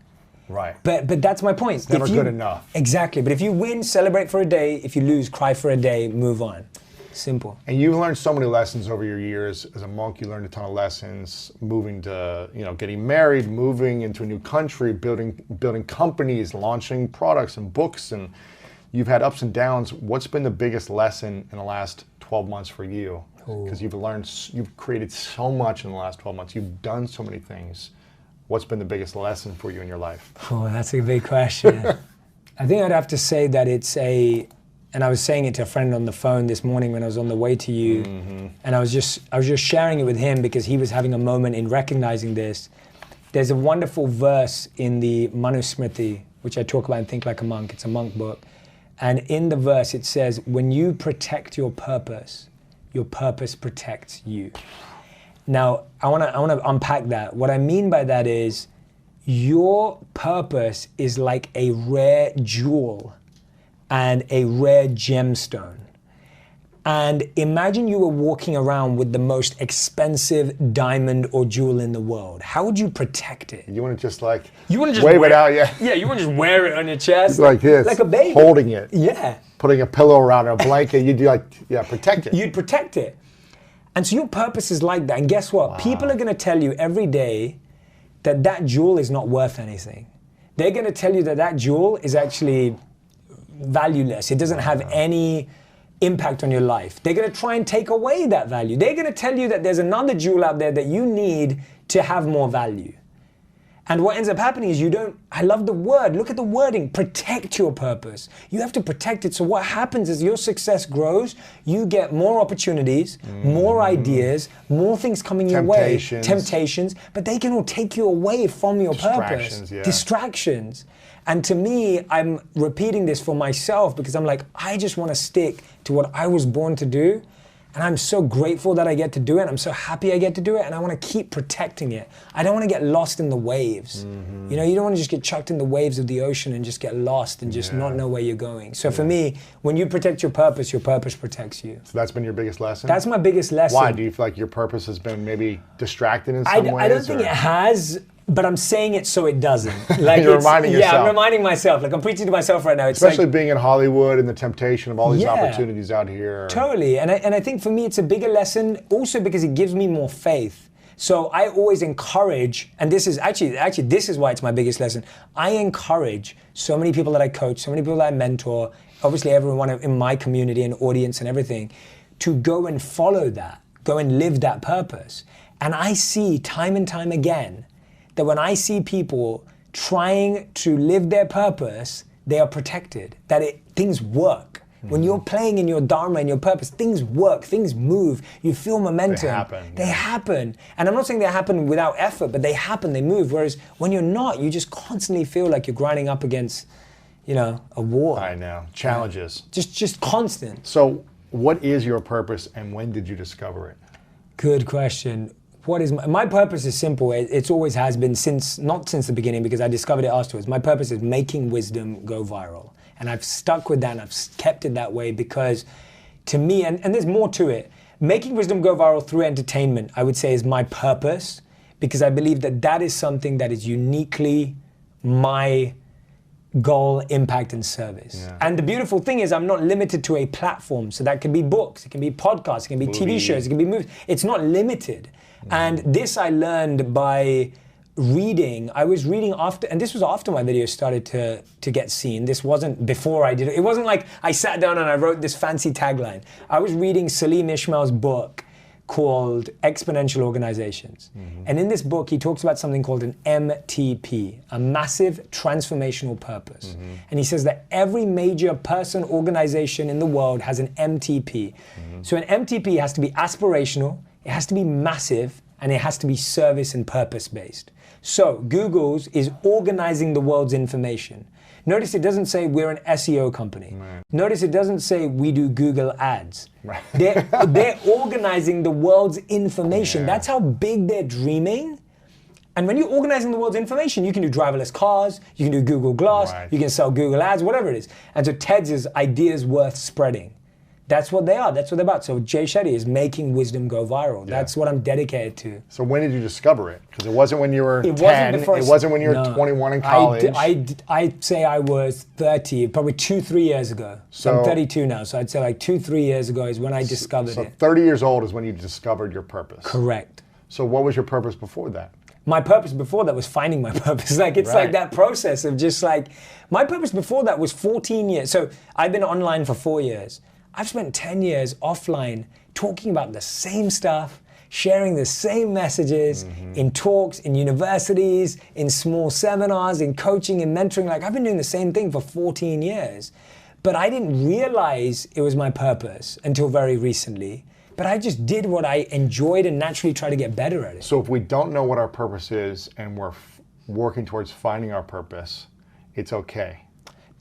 Right. But that's my point. It's never good enough. Exactly. But if you win, celebrate for a day. If you lose, cry for a day, move on. Simple. And you've learned so many lessons over your years. As a monk, you learned a ton of lessons, moving to, getting married, moving into a new country, building companies, launching products and books, and you've had ups and downs. What's been the biggest lesson in the last 12 months for you? Because you've created so much in the last 12 months. You've done so many things. What's been the biggest lesson for you in your life? Oh, that's a big question. I think I'd have to say that and I was saying it to a friend on the phone this morning when I was on the way to you, and I was just sharing it with him because he was having a moment in recognizing this. There's a wonderful verse in the Manusmriti, which I talk about in Think Like a Monk. It's a monk book. And in the verse it says, when you protect your purpose protects you. Now, I want to unpack that. What I mean by that is your purpose is like a rare jewel and a rare gemstone. And imagine you were walking around with the most expensive diamond or jewel in the world. How would you protect it? You want to just wave it out, yeah. Yeah, you wouldn't just wear it on your chest. Like this. Like a baby. Holding it. Yeah. Putting a pillow around it, a blanket, protect it. You'd protect it. And so your purpose is like that. And guess what? Wow. People are going to tell you every day that jewel is not worth anything. They're going to tell you that jewel is actually valueless. It doesn't have any impact on your life. They're going to try and take away that value. They're going to tell you that there's another jewel out there that you need to have more value. And what ends up happening is I love the word, look at the wording, protect your purpose. You have to protect it. So what happens is your success grows, you get more opportunities, more ideas, more things coming your way, temptations, but they can all take you away from your purpose. Yeah. Distractions. And to me, I'm repeating this for myself because I'm like, I just want to stick to what I was born to do. And I'm so grateful that I get to do it. I'm so happy I get to do it. And I want to keep protecting it. I don't want to get lost in the waves. You don't want to just get chucked in the waves of the ocean and just get lost and just not know where you're going. So for me, when you protect your purpose protects you. So that's been your biggest lesson? That's my biggest lesson. Why? Do you feel like your purpose has been maybe distracted in some ways? I don't think it has. But I'm saying it so it doesn't. Like You're reminding yourself. Yeah, I'm reminding myself. Like I'm preaching to myself right now. It's especially being in Hollywood and the temptation of all these opportunities out here. Totally. And I think for me it's a bigger lesson also because it gives me more faith. So I always encourage, and this is actually this is why it's my biggest lesson. I encourage so many people that I coach, so many people that I mentor, obviously everyone in my community and audience and everything, to go and follow that, go and live that purpose. And I see time and time again that when I see people trying to live their purpose, they are protected, that things work. When you're playing in your dharma and your purpose, things work, things move, you feel momentum. They happen. And I'm not saying they happen without effort, but they happen, they move. Whereas when you're not, you just constantly feel like you're grinding up against, a wall. I know, challenges. Just constant. So what is your purpose and when did you discover it? Good question. What is my purpose is simple. It's always has been not since the beginning because I discovered it afterwards. My purpose is making wisdom go viral. And I've stuck with that and I've kept it that way because to me, and there's more to it, making wisdom go viral through entertainment, I would say is my purpose because I believe that is something that is uniquely my goal, impact, and service. Yeah. And the beautiful thing is I'm not limited to a platform. So that can be books, it can be podcasts, it can be TV shows, it can be movies. It's not limited. And this I learned by reading. I was reading after, and this was after my video started to get seen. This wasn't before I did it. It wasn't like I sat down and I wrote this fancy tagline. I was reading Salim Ismail's book called Exponential Organizations. And in this book, he talks about something called an MTP, a massive transformational purpose. And he says that every major person, organization in the world has an MTP. So an MTP has to be aspirational, it has to be massive, and it has to be service and purpose-based. So Google's is organizing the world's information. Notice it doesn't say we're an SEO company. Right. Notice it doesn't say we do Google ads. Right. They're organizing the world's information. Yeah. That's how big they're dreaming. And when you're organizing the world's information, you can do driverless cars, you can do Google Glass, you can sell Google ads, whatever it is. And so TED's is ideas worth spreading. That's what they are. That's what they're about. So Jay Shetty is making wisdom go viral. Yeah. That's what I'm dedicated to. So when did you discover it? Because it wasn't when you were 10. It wasn't when you were 21 in college. I'd say I was 30, probably 2-3 years ago. So I'm 32 now. So I'd say like 2-3 years ago is when I discovered it. So 30 years old is when you discovered your purpose. Correct. So what was your purpose before that? My purpose before that was finding my purpose. Like it's like that process of just like, my purpose before that was 14 years. So I've been online for 4 years. I've spent 10 years offline talking about the same stuff, sharing the same messages in talks, in universities, in small seminars, in coaching and mentoring. Like I've been doing the same thing for 14 years. But I didn't realize it was my purpose until very recently. But I just did what I enjoyed and naturally tried to get better at it. So if we don't know what our purpose is and we're working towards finding our purpose, it's okay.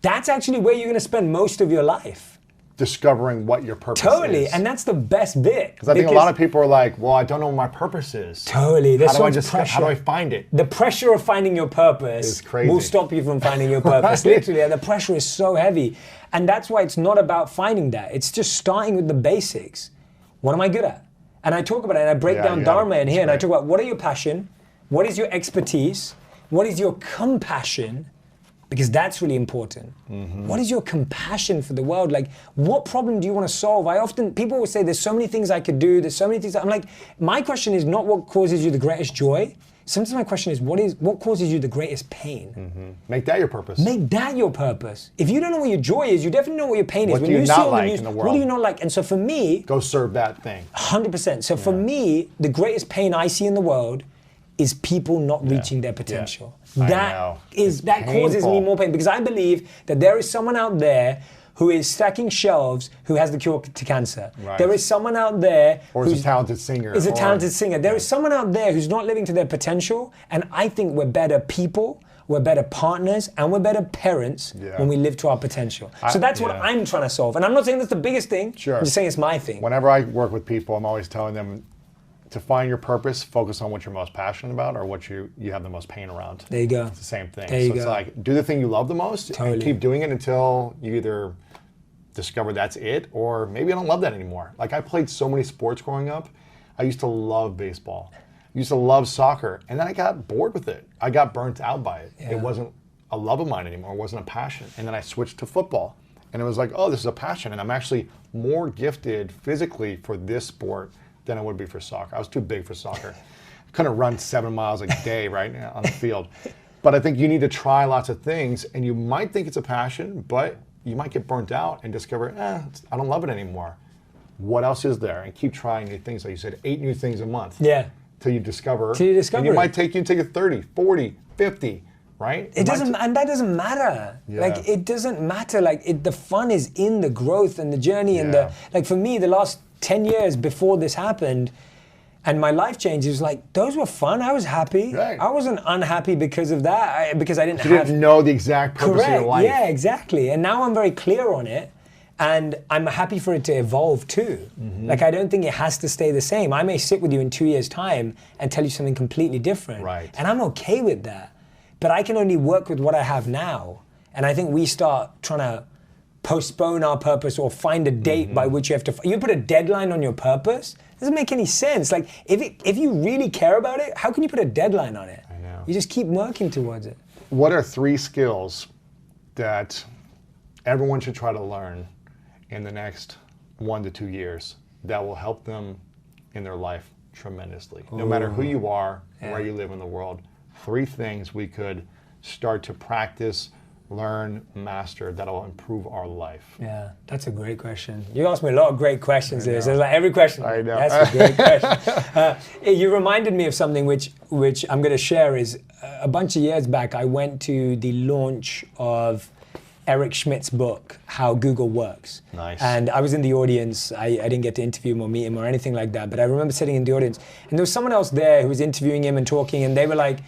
That's actually where you're going to spend most of your life. Discovering what your purpose is. Totally, and that's the best bit. Because I think a lot of people are like, well, I don't know what my purpose is. Totally, there's so much pressure. How do I find it? The pressure of finding your purpose will stop you from finding your purpose. Literally, and the pressure is so heavy. And that's why it's not about finding that. It's just starting with the basics. What am I good at? And I talk about it, and I break down Dharma in here, and I talk about what are your passion, what is your expertise, what is your compassion, because that's really important. What is your compassion for the world? Like, what problem do you want to solve? People always say, there's so many things I could do, there's so many things. I'm like, my question is not what causes you the greatest joy. Sometimes my question is, what causes you the greatest pain? Make that your purpose. Make that your purpose. If you don't know what your joy is, you definitely know what your pain is. What do you not like in the world? What do you not like? And so for me... Go serve that thing. 100%. So for me, the greatest pain I see in the world is people not reaching their potential. That causes me more pain, because I believe that there is someone out there who is stacking shelves who has the cure to cancer. There is someone out there who's a talented singer. There is someone out there who's not living to their potential, and I think we're better people, we're better partners, and we're better parents when we live to our potential. So that's what I'm trying to solve. And I'm not saying that's the biggest thing, I'm just saying it's my thing. Whenever I work with people, I'm always telling them, to find your purpose, focus on what you're most passionate about or what you have the most pain around. There you go. It's the same thing. It's like, do the thing you love the most and keep doing it until you either discover that's it or maybe I don't love that anymore. Like I played so many sports growing up. I used to love baseball. I used to love soccer. And then I got bored with it. I got burnt out by it. It wasn't a love of mine anymore. It wasn't a passion. And then I switched to football. And it was like, oh, this is a passion. And I'm actually more gifted physically for this sport than I would be for soccer. I was too big for soccer. I couldn't run 7 miles a day right now on the field. But I think you need to try lots of things, and you might think it's a passion, but you might get burnt out and discover, I don't love it anymore. What else is there? And keep trying new things. Like you said, 8 new things a month. Till you discover. And it might take you 30, 40, 50, right? And that doesn't matter. Like it doesn't matter. Like the fun is in the growth and the journey and like for me, the last 10 years before this happened and my life changes, like those were fun. I was happy. I wasn't unhappy because of that, because I didn't know the exact purpose of your life. Yeah, exactly. And now I'm very clear on it, and I'm happy for it to evolve too. Like I don't think it has to stay the same. I may sit with you in 2 years' time and tell you something completely different. And I'm okay with that. But I can only work with what I have now. And I think we start trying to postpone our purpose or find a date by which you have to. You put a deadline on your purpose. It doesn't make any sense. Like if you really care about it, how can you put a deadline on it? I know. You just keep working towards it. What are 3 skills that everyone should try to learn in the next 1 to 2 years that will help them in their life tremendously? No matter who you are, where you live in the world, 3 things we could start to practice, learn, master that'll improve our life? Yeah, that's a great question. You asked me a lot of great questions there. So it's like every question. I know. That's a great question. You reminded me of something which I'm going to share. Is a bunch of years back, I went to the launch of Eric Schmidt's book, How Google Works. Nice. And I was in the audience. I didn't get to interview him or meet him or anything like that, but I remember sitting in the audience, and there was someone else there who was interviewing him and talking, and they were like,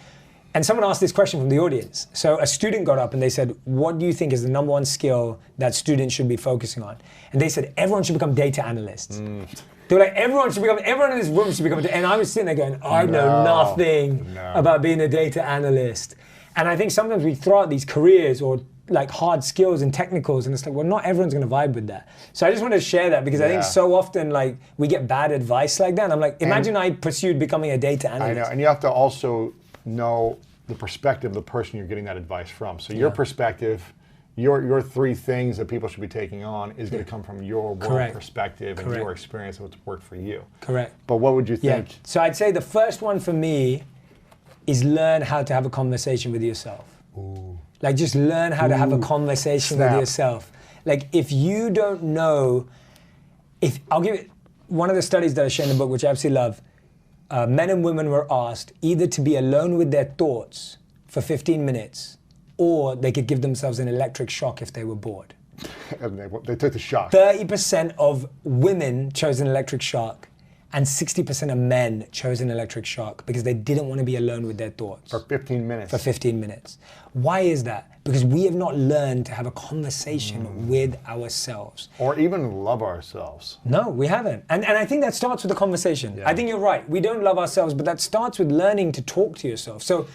and someone asked this question from the audience. So a student got up and they said, what do you think is the #1 skill that students should be focusing on? And they said, everyone should become data analysts. They were like, everyone in this room should become, and I was sitting there going, I know nothing about being a data analyst. And I think sometimes we throw out these careers or like hard skills and technicals, and it's like, well, not everyone's going to vibe with that. So I just want to share that because I think so often like we get bad advice like that. And I'm like, imagine I pursued becoming a data analyst. I know, and you have to also know the perspective of the person you're getting that advice from. So your perspective, your 3 things that people should be taking on is going to come from your world perspective and your experience of what's worked for you. Correct. But what would you think? Yeah. So I'd say the first one for me is learn how to have a conversation with yourself. Ooh. Like just learn how to have a conversation with yourself. Like if you don't know, I'll give it, one of the studies that I share in the book, which I absolutely love, men and women were asked either to be alone with their thoughts for 15 minutes or they could give themselves an electric shock if they were bored. They took the shock. 30% of women chose an electric shock and 60% of men chose an electric shock because they didn't want to be alone with their thoughts. For 15 minutes. For 15 minutes. Why is that? Because we have not learned to have a conversation with ourselves. Or even love ourselves. No, we haven't. And I think that starts with a conversation. Yeah. I think you're right. We don't love ourselves, but that starts with learning to talk to yourself. So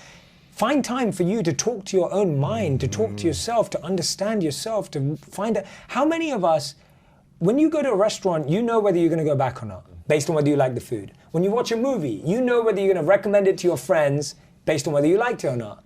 find time for you to talk to your own mind, to talk to yourself, to understand yourself, to find out. How many of us, when you go to a restaurant, you know whether you're going to go back or not, based on whether you like the food. When you watch a movie, you know whether you're going to recommend it to your friends based on whether you liked it or not.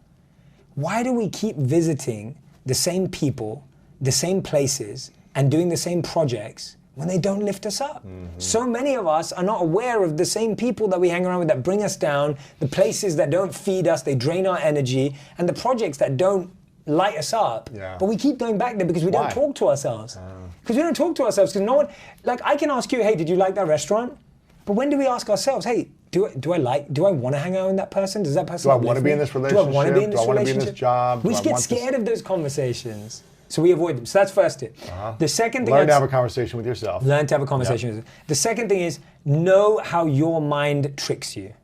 Why do we keep visiting the same people, the same places, and doing the same projects when they don't lift us up? So many of us are not aware of the same people that we hang around with that bring us down, the places that don't feed us, they drain our energy, and the projects that don't light us up. But we keep going back there because we don't talk to ourselves. Because we don't talk to ourselves, because no one, like I can ask you, hey, did you like that restaurant? But when do we ask ourselves, hey, do I want to hang out with that person? Does that person Do I want to be in this relationship? Do I want to be in this relationship? Do I want to be in this job? We get scared of those conversations. So we avoid them. So that's first tip. The second thing, learn to have a conversation with yourself. Learn to have a conversation with yourself. The second thing is know how your mind tricks you.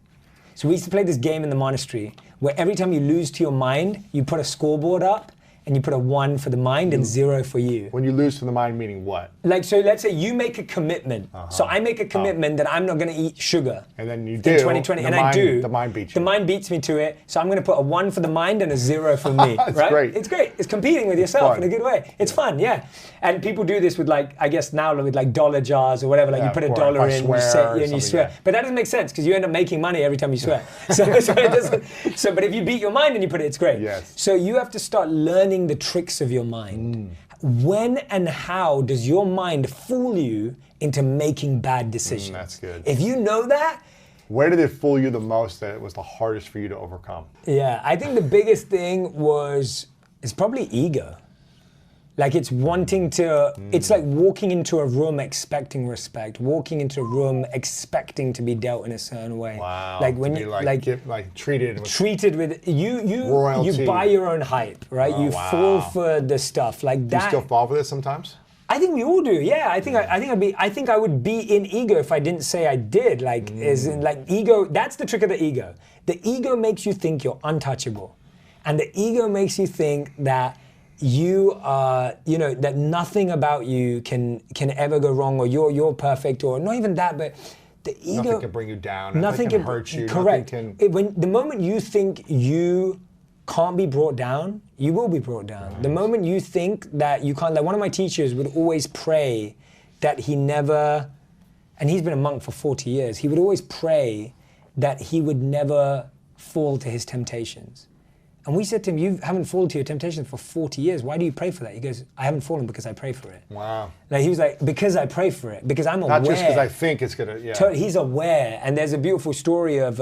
So we used to play this game in the monastery where every time you lose to your mind, you put a scoreboard up and you put a 1 for the mind and 0 for you. When you lose to the mind, meaning what? Like, so let's say you make a commitment. So I make a commitment that I'm not going to eat sugar. And then you do. In 2020, and I do. The mind beats you. The mind beats me to it. So I'm going to put a 1 for the mind and a 0 for me. That's right? great. It's great. It's competing with yourself in a good way. It's fun, yeah. And people do this with like, I guess now with like dollar jars or whatever. Like you put a dollar in, you say, and you swear. But that doesn't make sense because you end up making money every time you swear. So it doesn't. So, but if you beat your mind and you put it, it's great. Yes. So you have to start learning the tricks of your mind. When and how does your mind fool you into making bad decisions? That's good. If you know that. Where did it fool you the most that it was the hardest for you to overcome? Yeah, I think the biggest thing is probably ego. Like it's wanting to, it's like walking into a room expecting respect, walking into a room expecting to be dealt in a certain way. Wow. Like when you treated with you royalty. buy your own hype, right? Oh, you fall for the stuff like that. Do you still fall for this sometimes? I think we all do. Yeah, I think I would be in ego if I didn't say I did. Like as in like ego. That's the trick of the ego. The ego makes you think you're untouchable, and the ego makes you think that you are, that nothing about you can ever go wrong, or you're perfect, or not even that, but the ego. Nothing can bring you down. Nothing can hurt you. Correct. The moment you think you can't be brought down, you will be brought down. Right. The moment you think that you can't, like one of my teachers would always pray that he never, and he's been a monk for 40 years, he would always pray that he would never fall to his temptations. And we said to him, you haven't fallen to your temptation for 40 years. Why do you pray for that? He goes, I haven't fallen because I pray for it. Wow. Like he was like, because I pray for it, because I'm aware. Not just because I think it's going to, He's aware. And there's a beautiful story of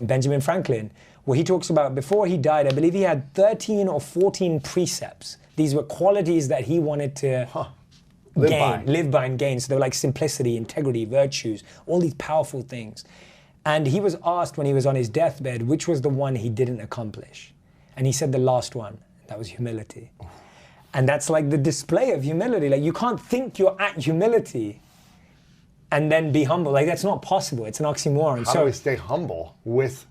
Benjamin Franklin, where he talks about before he died, I believe he had 13 or 14 precepts. These were qualities that he wanted to live by and gain. So they were like simplicity, integrity, virtues, all these powerful things. And he was asked when he was on his deathbed, which was the one he didn't accomplish. And he said the last one, that was humility. And that's like the display of humility. Like you can't think you're at humility and then be humble. Like that's not possible. It's an oxymoron. How do we stay humble with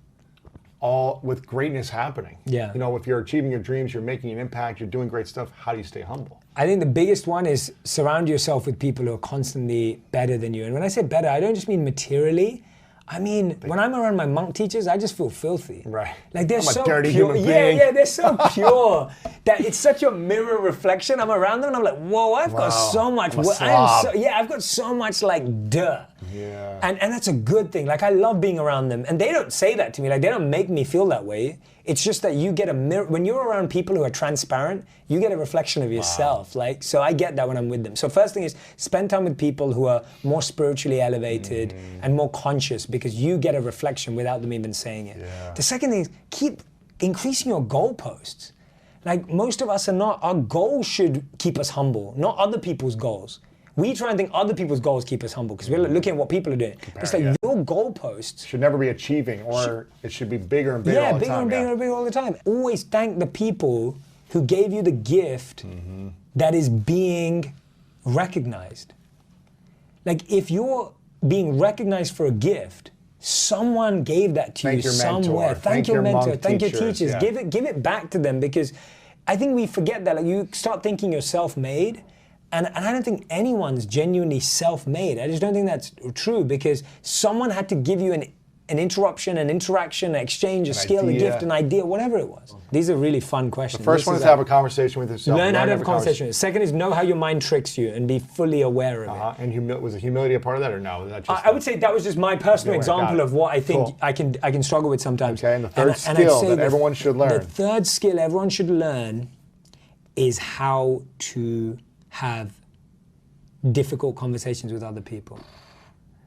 greatness happening? Yeah. If you're achieving your dreams, you're making an impact, you're doing great stuff, how do you stay humble? I think the biggest one is surround yourself with people who are constantly better than you. And when I say better, I don't just mean materially. I mean, when I'm around my monk teachers, I just feel filthy. Right. Like they're I'm a so dirty pure. human being. Yeah, they're so pure that it's such a mirror reflection. I'm around them and I'm like, whoa, I've got so much. I've got so much like duh. Yeah. And that's a good thing. Like I love being around them. And they don't say that to me. Like they don't make me feel that way. It's just that you get a mirror. When you're around people who are transparent, you get a reflection of yourself. Like, so I get that when I'm with them. So first thing is spend time with people who are more spiritually elevated and more conscious, because you get a reflection without them even saying it. Yeah. The second thing is keep increasing your goalposts. Like most of us are not, our goals should keep us humble, not other people's goals. We try and think other people's goals keep us humble because we're looking at what people are doing. It's like your goalposts should never be achieving, or it should be bigger and bigger all the time. Yeah, bigger and bigger and bigger all the time. Always thank the people who gave you the gift that is being recognized. Like if you're being recognized for a gift, someone gave that to you somewhere. Thank your mentor. Thank your teachers. Yeah. Give it back to them, because I think we forget that. Like you start thinking you're self-made. And I don't think anyone's genuinely self-made. I just don't think that's true, because someone had to give you an interruption, an interaction, an exchange, a skill, a gift, an idea, whatever it was. These are really fun questions. The first one is to have a conversation with yourself. Learn how to have a conversation. Second is know how your mind tricks you and be fully aware of it. And was humility a part of that, or no? Was that just I would say that was just my personal example of what I think I can struggle with sometimes. Okay, and the third skill that everyone should learn. The third skill everyone should learn is how to have difficult conversations with other people.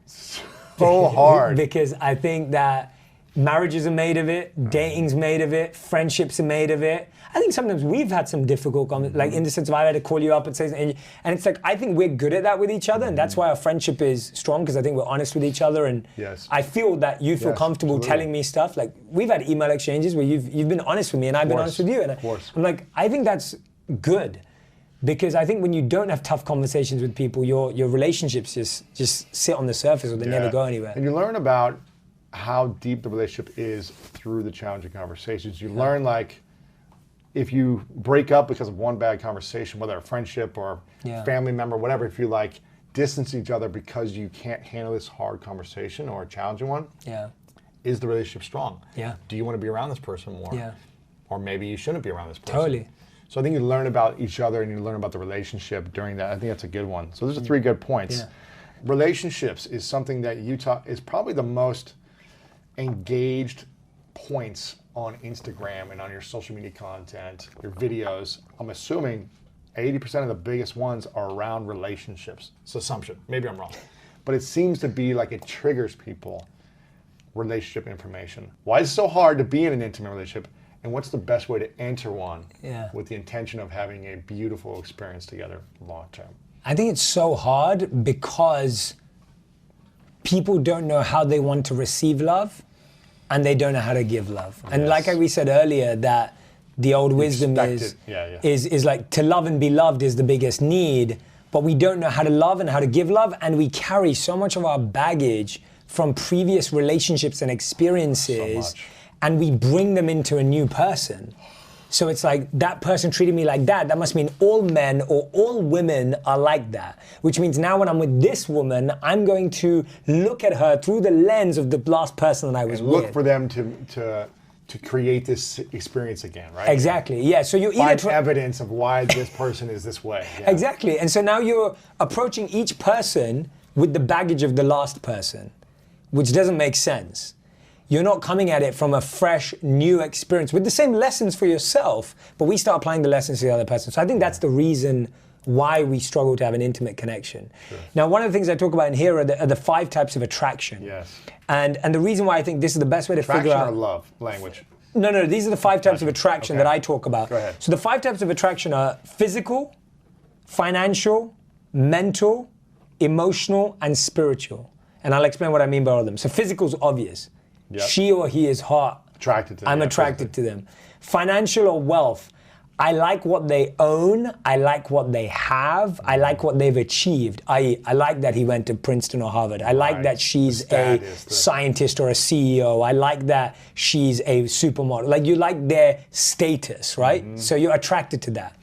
So hard. Because I think that marriages are made of it, dating's made of it, friendships are made of it. I think sometimes we've had some difficult conversations, like in the sense of I had to call you up and say something, and it's like, I think we're good at that with each other, and that's why our friendship is strong, because I think we're honest with each other, and I feel that you feel comfortable telling me stuff. Like we've had email exchanges where you've been honest with me and I've been honest with you, and I'm like, I think that's good. Because I think when you don't have tough conversations with people, your relationships just sit on the surface, or they never go anywhere. And you learn about how deep the relationship is through the challenging conversations. You learn, like, if you break up because of one bad conversation, whether a friendship or family member, whatever, if you like distance each other because you can't handle this hard conversation or a challenging one, is the relationship strong? Do you want to be around this person more? Or maybe you shouldn't be around this person. Totally. So I think you learn about each other and you learn about the relationship during that. I think that's a good one. So those are 3 good points. Relationships is something that is probably the most engaged points on Instagram and on your social media content, your videos. I'm assuming 80% of the biggest ones are around relationships. It's an assumption. Maybe I'm wrong. But it seems to be like it triggers people, relationship information. Why is it so hard to be in an intimate relationship? And what's the best way to enter one with the intention of having a beautiful experience together long term? I think it's so hard because people don't know how they want to receive love, and they don't know how to give love. And like we said earlier, that the old wisdom is like to love and be loved is the biggest need, but we don't know how to love and how to give love, and we carry so much of our baggage from previous relationships and experiences. And we bring them into a new person. So it's like, that person treated me like that. That must mean all men or all women are like that. Which means now when I'm with this woman, I'm going to look at her through the lens of the last person that I was with. Look for them to create this experience again, right? Exactly, yeah. So you find evidence of why this person is this way. Exactly, and so now you're approaching each person with the baggage of the last person, which doesn't make sense. You're not coming at it from a fresh, new experience with the same lessons for yourself, but we start applying the lessons to the other person. So I think that's the reason why we struggle to have an intimate connection. Now, one of the things I talk about in here are the 5 types of attraction. And the reason why I think this is the best way to figure out... Attraction or love language? No, these are the 5 types of attraction that I talk about. Go ahead. So the 5 types of attraction are physical, financial, mental, emotional, and spiritual. And I'll explain what I mean by all of them. So physical is obvious. She or he is hot. Attracted to them. I'm attracted to them. Financial or wealth. I like what they own. I like what they have. I like what they've achieved. I like that he went to Princeton or Harvard. I like that she's a scientist or a CEO. I like that she's a supermodel. Like, you like their status, right? So you're attracted to that.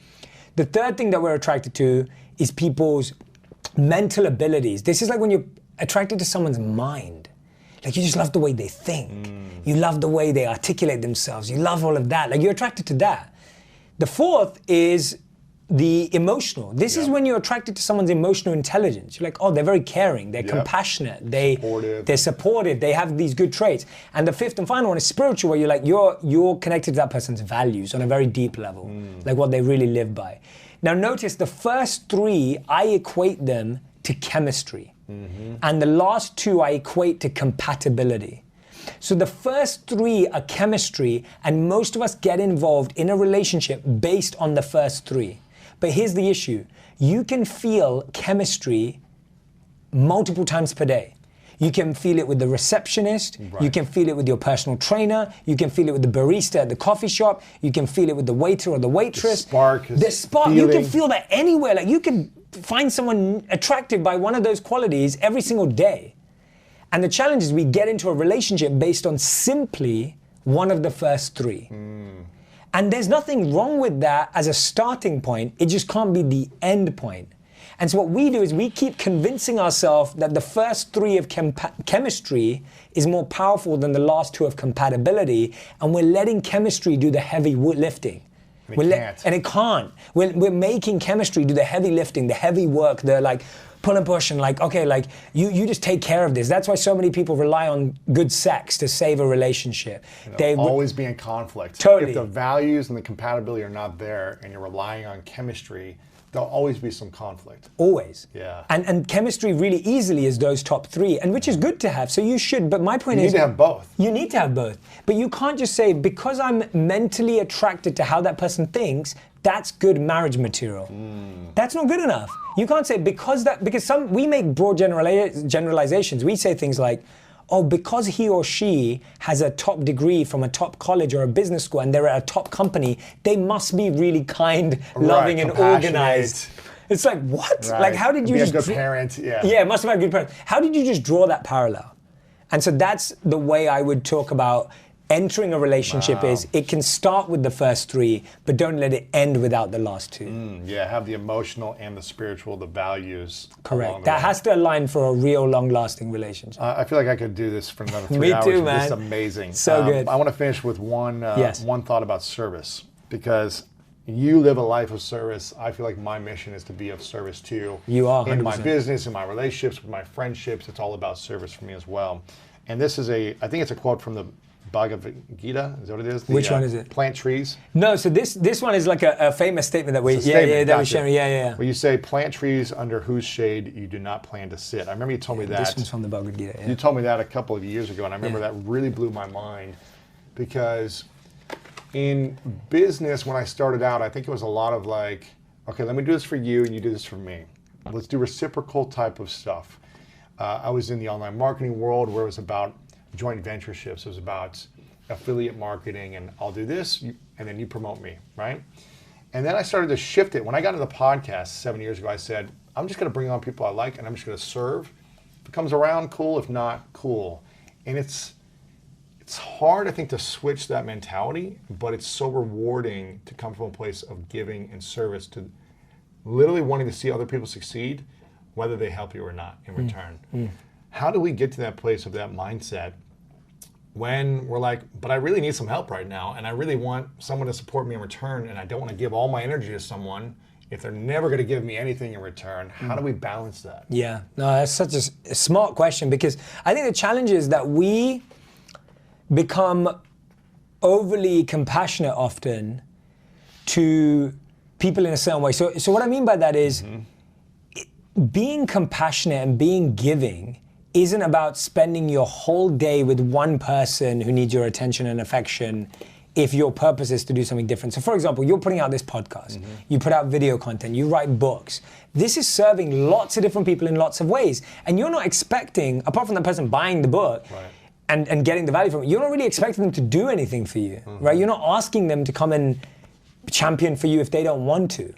The third thing that we're attracted to is people's mental abilities. This is like when you're attracted to someone's mind. Like you just love the way they think. You love the way they articulate themselves. You love all of that. Like you're attracted to that. The fourth is the emotional. This is when you're attracted to someone's emotional intelligence. You're like, oh, they're very caring, they're compassionate, they're supportive, they have these good traits. And the fifth and final one is spiritual, where you're like, you're connected to that person's values on a very deep level, like what they really live by. Now notice the first three, I equate them to chemistry. And the last two I equate to compatibility. So the first three are chemistry, and most of us get involved in a relationship based on the first three. But here's the issue. You can feel chemistry multiple times per day. You can feel it with the receptionist, you can feel it with your personal trainer, you can feel it with the barista at the coffee shop, you can feel it with the waiter or the waitress. The spark, you can feel that anywhere. Like you can find someone attractive by one of those qualities every single day. And the challenge is we get into a relationship based on simply one of the first three. And there's nothing wrong with that as a starting point. It just can't be the end point. And so what we do is we keep convincing ourselves that the first three of chemistry is more powerful than the last two of compatibility, and we're letting chemistry do the heavy lifting. And it can't. We're making chemistry do the heavy lifting, the heavy work, the like pull and push, and like, okay, like you just take care of this. That's why so many people rely on good sex to save a relationship. They always be in conflict. Totally. If the values and the compatibility are not there and you're relying on chemistry, there'll always be some conflict. Always. Yeah. And chemistry really easily is those top three, and which is good to have, so you should, but my point is... You need to have both. You need to have both. But you can't just say, because I'm mentally attracted to how that person thinks, that's good marriage material. That's not good enough. You can't say because we make broad generalizations. We say things like, oh, because he or she has a top degree from a top college or a business school and they're at a top company, they must be really kind, loving, and organized. It's like, what? Like, how did you just... Be a good parent, Yeah, must have been a good parent. How did you just draw that parallel? And so that's the way I would talk about entering a relationship. Is it can start with the first three, but don't let it end without the last two. Yeah, have the emotional and the spiritual, the values. Correct. That has to align for a real long-lasting relationship. I feel like I could do this for another 3 Me hours. too, man. This is amazing. So good. I want to finish with one thought about service, because you live a life of service. I feel like my mission is to be of service to you. You are, 100%. In my business, in my relationships, with my friendships. It's all about service for me as well. And this is I think it's a quote from the Bhagavad Gita, is that what it is? Which one is it? Plant trees. No, so this one is like a famous statement that we we're sharing. Yeah. Where you say, plant trees under whose shade you do not plan to sit. I remember you told me that. This one's from the Bhagavad Gita. Yeah. You told me that a couple of years ago, and I remember that really blew my mind, because in business, when I started out, I think it was a lot of like, okay, let me do this for you and you do this for me. Let's do reciprocal type of stuff. I was in the online marketing world where it was about joint ventureships. It was about affiliate marketing, and I'll do this and then you promote me, right? And then I started to shift it. When I got into the podcast 7 years ago, I said, I'm just going to bring on people I like and I'm just going to serve. If it comes around, cool. If not, cool. And it's hard, I think, to switch that mentality, but it's so rewarding to come from a place of giving and service, to literally wanting to see other people succeed, whether they help you or not in return. How do we get to that place of that mindset when we're like, but I really need some help right now, and I really want someone to support me in return, and I don't want to give all my energy to someone if they're never going to give me anything in return? How do we balance that? Yeah, no, that's such a smart question, because I think the challenge is that we become overly compassionate often to people in a certain way. So what I mean by that is being compassionate and being giving isn't about spending your whole day with one person who needs your attention and affection if your purpose is to do something different. So for example, you're putting out this podcast, you put out video content, you write books. This is serving lots of different people in lots of ways. And you're not expecting, apart from the person buying the book, and getting the value from it, you're not really expecting them to do anything for you, right? You're not asking them to come and champion for you if they don't want to.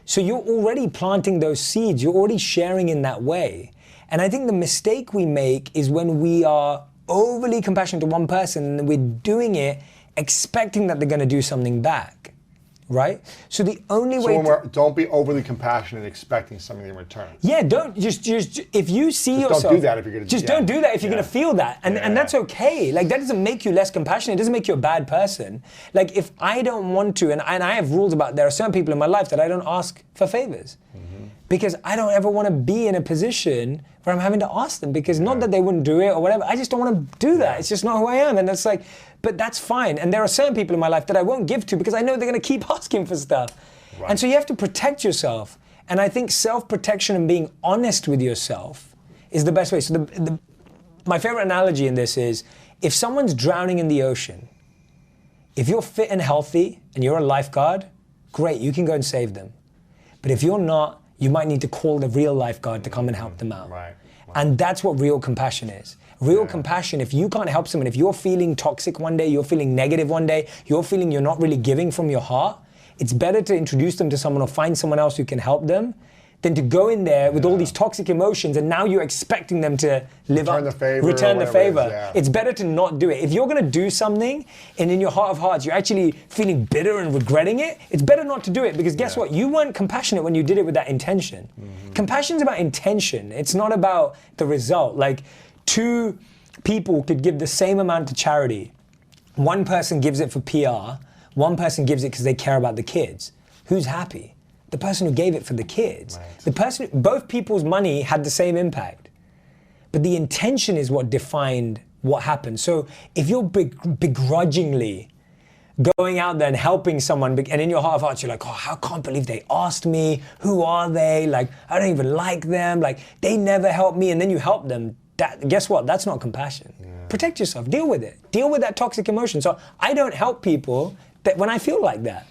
So you're already planting those seeds, you're already sharing in that way. And I think the mistake we make is when we are overly compassionate to one person and we're doing it expecting that they're going to do something back. right? So the only way don't be overly compassionate expecting something in return. Yeah, don't just if you see yourself. Don't do that if you're gonna. Just don't do that if you're gonna feel that, and that's okay. Like that doesn't make you less compassionate. It doesn't make you a bad person. Like if I don't want to, and I have rules about. There are certain people in my life that I don't ask for favors, because I don't ever want to be in a position where I'm having to ask them. Because not that they wouldn't do it or whatever. I just don't want to do that. It's just not who I am, and it's like. But that's fine. And there are certain people in my life that I won't give to because I know they're going to keep asking for stuff. Right. And so you have to protect yourself. And I think self-protection and being honest with yourself is the best way. So my favorite analogy in this is, if someone's drowning in the ocean, if you're fit and healthy and you're a lifeguard, great, you can go and save them. But if you're not, you might need to call the real lifeguard to come and help them out. Right. And that's what real compassion is. Real compassion, if you can't help someone, if you're feeling toxic one day, you're feeling negative one day, you're feeling you're not really giving from your heart, it's better to introduce them to someone or find someone else who can help them than to go in there with all these toxic emotions and now you're expecting them to return the favor. It's better to not do it. If you're going to do something and in your heart of hearts you're actually feeling bitter and regretting it, it's better not to do it, because guess what? You weren't compassionate when you did it with that intention. Compassion's about intention. It's not about the result. Like, two people could give the same amount to charity. One person gives it for PR, one person gives it because they care about the kids. Who's happy? The person who gave it for the kids. Right. Both people's money had the same impact. But the intention is what defined what happened. So if you're begrudgingly going out there and helping someone, and in your heart of hearts you're like, oh, I can't believe they asked me, who are they? Like, I don't even like them, like, they never helped me, and then you help them. Guess what? That's not compassion. Protect yourself. Deal with it. Deal with that toxic emotion. So I don't help people that when I feel like that.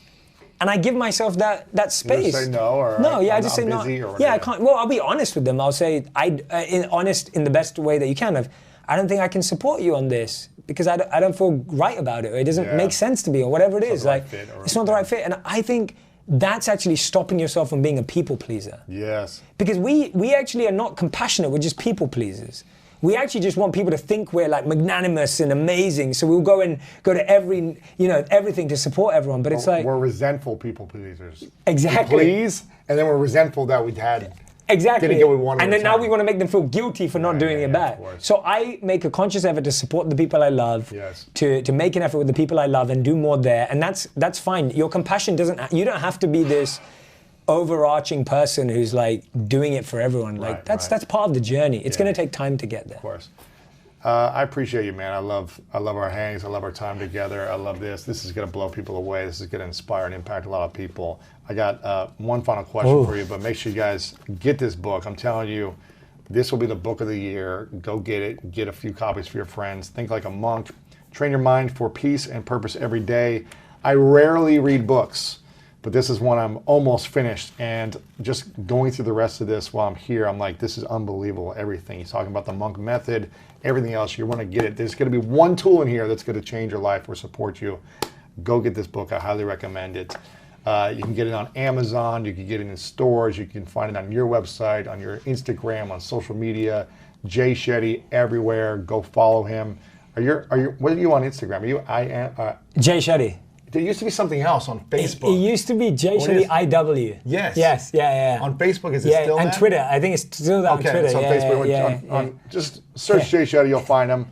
And I give myself that space. You just say no, or I just say no. I can't. Well, I'll be honest with them. I'll say, honest in the best way that you can. I don't think I can support you on this because I don't feel right about it, or it doesn't make sense to me, or whatever it is. Like, it's not the right fit. And I think that's actually stopping yourself from being a people pleaser. Yes. Because we actually are not compassionate, we're just people pleasers. We actually just want people to think we're like magnanimous and amazing, so we'll go to everything to support everyone, but it's like... We're resentful people pleasers. Exactly. We please, and then we're resentful that we had... Exactly. Didn't get what we wanted. And then now we want to make them feel guilty for not doing it back. So I make a conscious effort to support the people I love, to make an effort with the people I love and do more there, and that's fine. Your compassion you don't have to be this overarching person who's like doing it for everyone. Like that's part of the journey. It's going to take time to get there. Of course. I appreciate you, man. I love our hangs. I love our time together. I love this. This is going to blow people away. This is going to inspire and impact a lot of people. I got one final question for you, but make sure you guys get this book. I'm telling you, this will be the book of the year. Go get it. Get a few copies for your friends. Think Like a Monk. Train your mind for peace and purpose every day. I rarely read books, but this is one I'm almost finished. And just going through the rest of this while I'm here, I'm like, this is unbelievable. Everything. He's talking about the monk method, everything else. You want to get it. There's going to be one tool in here that's going to change your life or support you. Go get this book. I highly recommend it. You can get it on Amazon. You can get it in stores. You can find it on your website, on your Instagram, on social media. Jay Shetty everywhere. Go follow him. What are you on Instagram? Are you Jay Shetty. There used to be something else on Facebook. It used to be Jay Shetty IW. Yes. Yes. Yeah. On Facebook, is it still and that? Twitter. I think it's still that on Twitter. So Facebook. Just search Jay Shetty. You'll find him.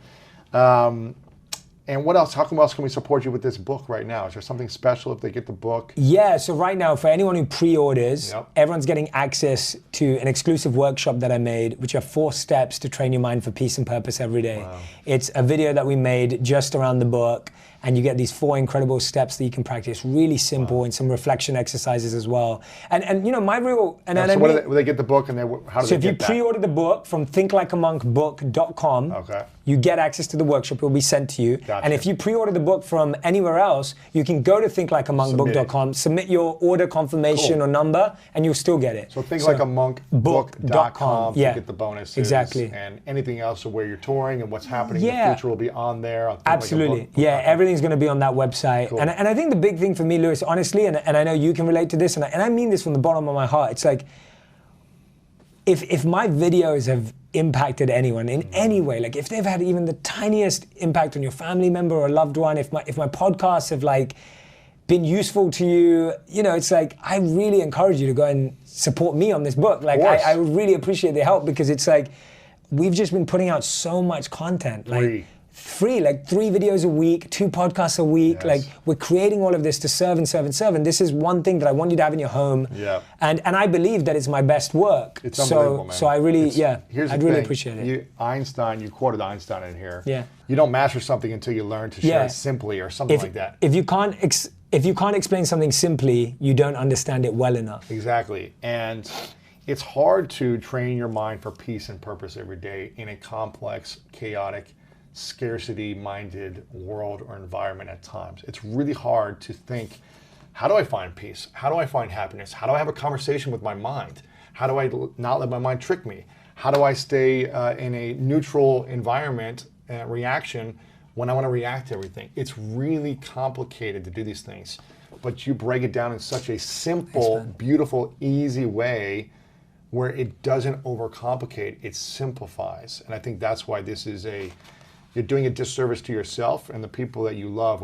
And what else? How else can we support you with this book right now? Is there something special if they get the book? Yeah, so right now, for anyone who pre-orders, everyone's getting access to an exclusive workshop that I made, which are 4 steps to train your mind for peace and purpose every day. Wow. It's a video that we made just around the book, and you get these 4 incredible steps that you can practice, really simple, and some reflection exercises as well. And you know, my real... So will they get the book, and how do they get that? So if you pre-order the book from thinklikeamonkbook.com, you get access to the workshop. It will be sent to you. Gotcha. And if you pre-order the book from anywhere else, you can go to thinklikeamonkbook.com, submit your order confirmation or number, and you'll still get it. So thinklikeamonkbook.com to get the bonuses. Exactly. And anything else of where you're touring and what's happening in the future will be on there. Absolutely. Everything's going to be on that website. Cool. And I think the big thing for me, Lewis, honestly, and I know you can relate to this, and I mean this from the bottom of my heart, it's like, if my videos have impacted anyone in any way, like if they've had even the tiniest impact on your family member or a loved one, if my podcasts have like been useful to you, you know, it's like, I really encourage you to go and support me on this book. Like, I really appreciate the help, because it's like, we've just been putting out so much content. Like, free, like 3 videos a week, 2 podcasts a week. Yes. Like, we're creating all of this to serve and serve and serve. And this is one thing that I want you to have in your home. Yeah. And I believe that it's my best work. It's unbelievable, man. So I really, I'd really appreciate it. You quoted Einstein in here. Yeah. You don't master something until you learn to share it simply, or something like that. If you can't explain something simply, you don't understand it well enough. Exactly. And it's hard to train your mind for peace and purpose every day in a complex, chaotic, scarcity-minded world or environment at times. It's really hard to think, how do I find peace? How do I find happiness? How do I have a conversation with my mind? How do I not let my mind trick me? How do I stay in a neutral environment reaction when I want to react to everything? It's really complicated to do these things, but you break it down in such a simple, beautiful, easy way where it doesn't overcomplicate, it simplifies. And I think that's why this is you're doing a disservice to yourself and the people that you love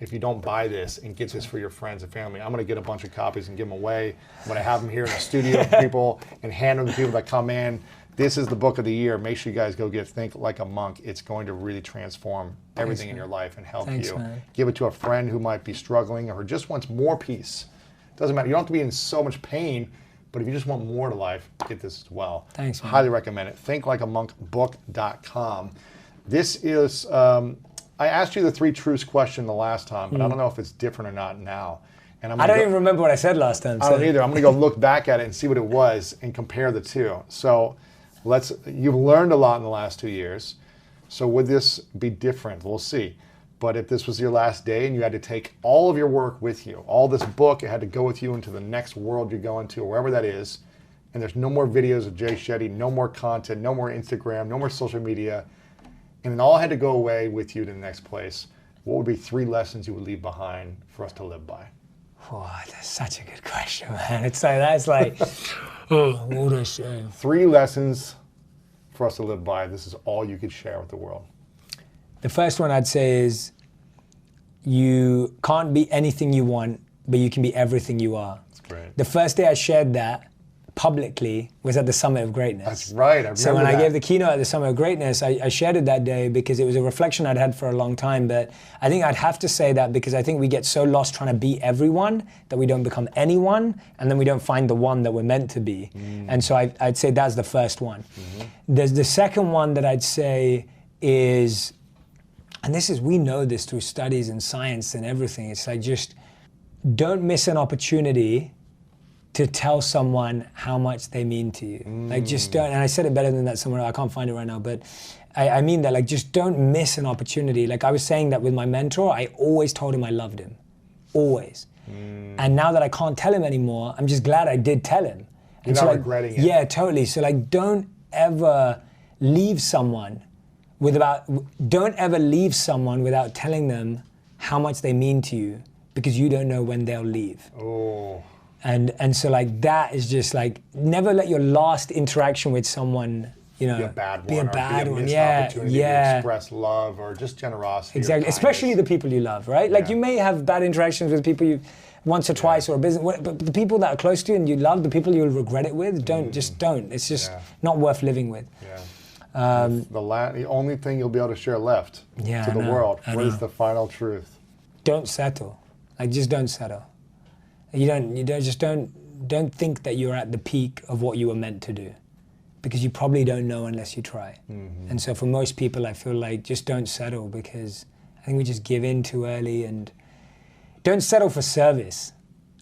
if you don't buy this and get this for your friends and family. I'm going to get a bunch of copies and give them away. I'm going to have them here in the studio for people and hand them to people that come in. This is the book of the year. Make sure you guys go get Think Like a Monk. It's going to really transform everything in your life and help you. Man. Give it to a friend who might be struggling or just wants more peace. Doesn't matter. You don't have to be in so much pain, but if you just want more to life, get this as well. Thanks, man. Highly recommend it. ThinkLikeAMonkBook.com. This is, I asked you the 3 truths question the last time, but I don't know if it's different or not now. And I don't even remember what I said last time. I don't either. I'm going to go look back at it and see what it was and compare the 2. So you've learned a lot in the last 2 years. So would this be different? We'll see. But if this was your last day and you had to take all of your work with you, all this book, it had to go with you into the next world you're going to, or wherever that is, and there's no more videos of Jay Shetty, no more content, no more Instagram, no more social media, and it all had to go away with you to the next place, what would be 3 lessons you would leave behind for us to live by? Oh, that's such a good question, man. It's like, that's like, what would I say? 3 lessons for us to live by. This is all you could share with the world. The first one I'd say is, you can't be anything you want, but you can be everything you are. That's great. The first day I shared that publicly was at the Summit of Greatness. That's right, I remember So when that. I gave the keynote at the Summit of Greatness, I shared it that day because it was a reflection I'd had for a long time. But I think I'd have to say that because I think we get so lost trying to be everyone that we don't become anyone, and then we don't find the one that we're meant to be. And so I'd say that's the first one. There's the second one that I'd say is, and this is, we know this through studies and science and everything, it's like, just don't miss an opportunity to tell someone how much they mean to you. Like, just don't, and I said it better than that somewhere, I can't find it right now, but I mean that, like, just don't miss an opportunity. Like, I was saying that with my mentor, I always told him I loved him, always. And now that I can't tell him anymore, I'm just glad I did tell him. You're not regretting it. Yeah, totally. So like, don't ever leave someone without telling them how much they mean to you, because you don't know when they'll leave. Oh. And so like, that is just like, never let your last interaction with someone, you know, be a bad one. Be a bad one. Missed opportunity to express love or just generosity. Exactly, especially the people you love, right? Like, you may have bad interactions with people you once or twice or a business, but the people that are close to you and you love, the people you'll regret it with, don't. It's just not worth living with. The only thing you'll be able to share left to the world. What is the final truth? Don't settle. Like, just don't settle. Don't think that you're at the peak of what you were meant to do, because you probably don't know unless you try. And so for most people, I feel like, just don't settle, because I think we just give in too early. And don't settle for service,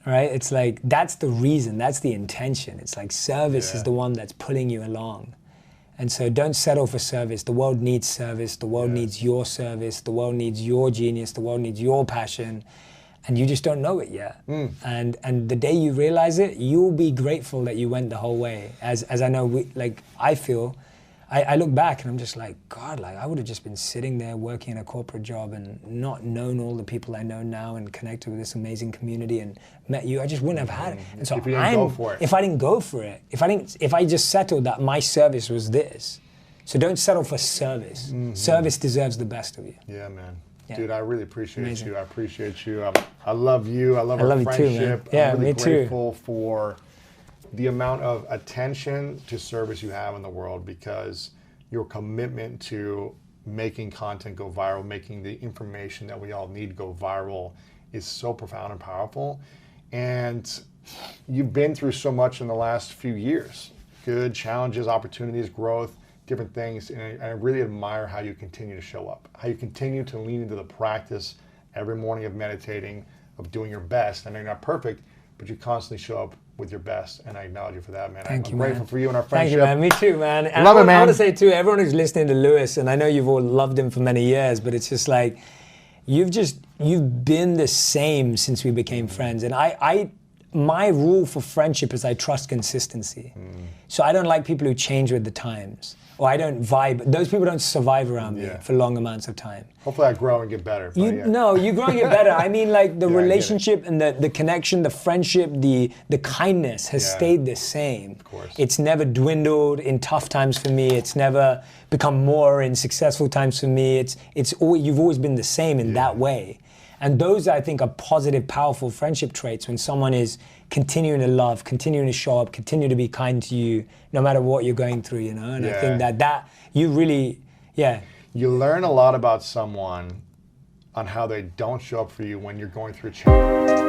right? It's like, that's the reason, that's the intention. It's like, service is the one that's pulling you along. And so don't settle for service. The world needs service. The world needs your service. The world needs your genius. The world needs your passion. And you just don't know it yet. And the day you realize it, you'll be grateful that you went the whole way. As I know, I feel, I look back and I'm just like, God, like, I would have just been sitting there working in a corporate job and not known all the people I know now and connected with this amazing community and met you. I just wouldn't have had it. And so if you didn't go for it. If I didn't go for it, if I just settled that my service was this. So don't settle for service. Service deserves the best of you. Yeah, man. Yeah. Dude, I really appreciate Amazing. you. I appreciate you. I love you. I love our love you too, man. friendship. Yeah, I'm really me too. grateful for the amount of attention to service you have in the world, because your commitment to making content go viral, making the information that we all need go viral is so profound and powerful. And you've been through so much in the last few years. Good challenges, opportunities, growth, different things. And I really admire how you continue to show up, how you continue to lean into the practice every morning of meditating, of doing your best. I know you're not perfect, but you constantly show up with your best, and I acknowledge you for that, man. Thank I'm you, grateful man. for you and our Thank friendship. you, man. Me too, man. And Love it, I man. want to say too, everyone who's listening to Lewis, and I know you've all loved him for many years, but it's just like, you've been the same since we became friends. And my rule for friendship is I trust consistency. So I don't like people who change with the times, or I don't vibe. Those people don't survive around me for long amounts of time. Hopefully I grow and get better. but yeah. No, you grow and get better. I mean, like the Yeah, I get it. relationship and the connection, the friendship, the kindness has stayed the same. Of course. It's never dwindled in tough times for me. It's never become more in successful times for me. You've always been the same in that way. And those, I think, are positive, powerful friendship traits when someone is continuing to love, continuing to show up, continue to be kind to you, no matter what you're going through, you know? And I think that you really, You learn a lot about someone on how they don't show up for you when you're going through a challenge.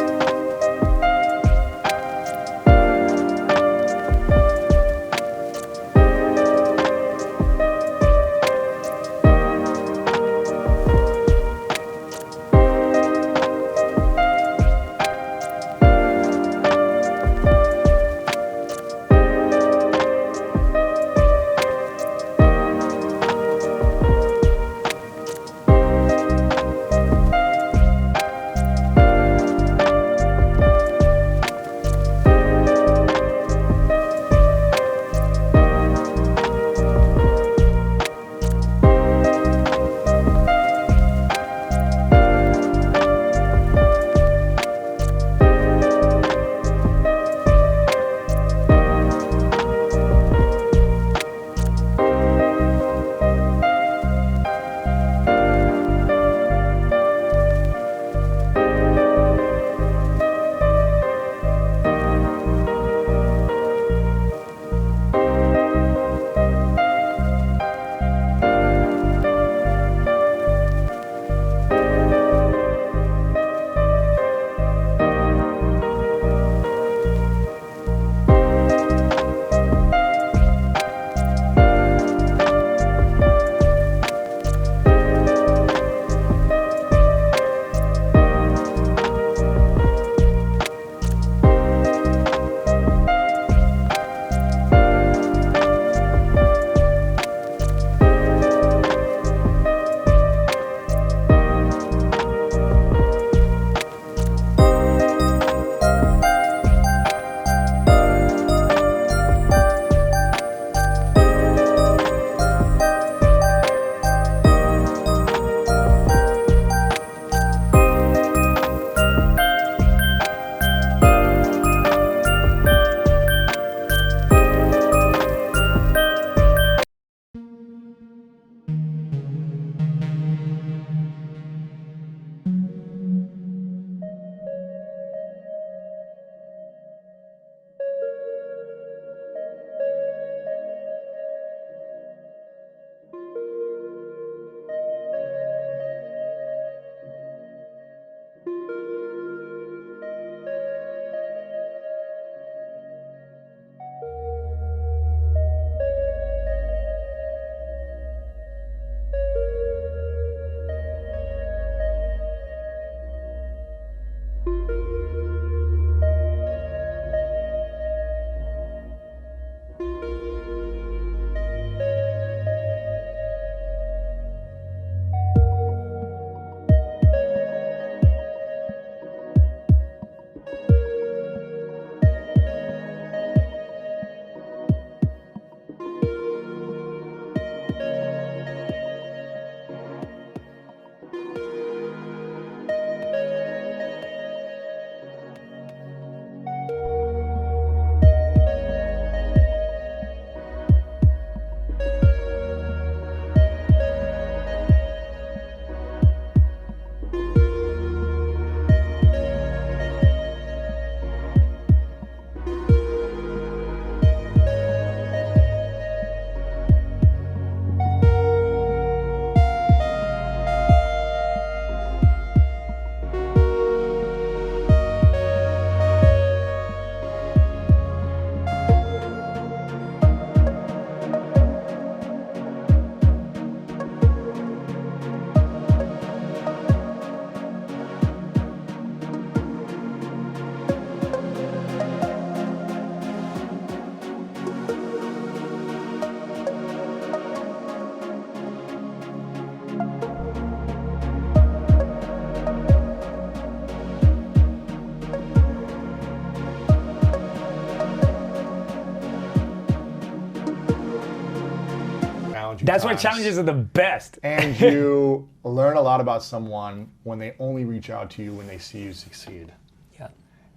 challenging That's times. why challenges are the best. And you learn a lot about someone when they only reach out to you when they see you succeed. Yeah.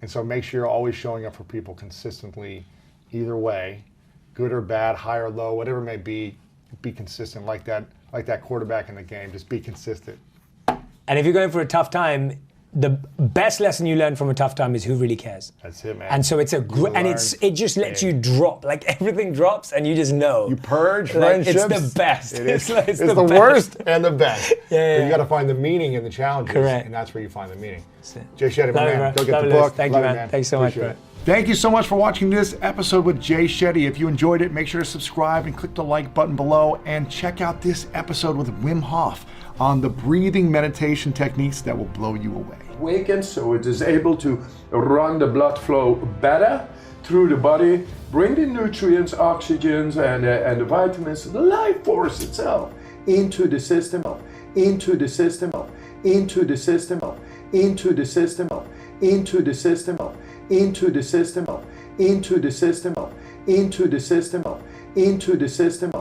And so make sure you're always showing up for people consistently, either way, good or bad, high or low, whatever it may be consistent like that quarterback in the game. Just be consistent. And if you're going for a tough time, the best lesson you learn from a tough time is who really cares. That's it, man. And so it's it just lets you drop. Like everything drops and you just know. You purge like, friendships. It's the best. It's the the worst and the best. Yeah. You got to find the meaning in the challenges. Correct. And that's where you find the meaning. That's it. Jay Shetty, my man. Go get the book. Thank you, man. Thanks so much, bro. Thank you so much for watching this episode with Jay Shetty. If you enjoyed it, make sure to subscribe and click the like button below, and check out this episode with Wim Hof on the breathing meditation techniques that will blow you away. Awakened, so it is able to run the blood flow better through the body, bring the nutrients, oxygens, and the vitamins, the life force itself into the system, into the system, into the system, into the system, into the system, into the system, into the system, into the system, into the system.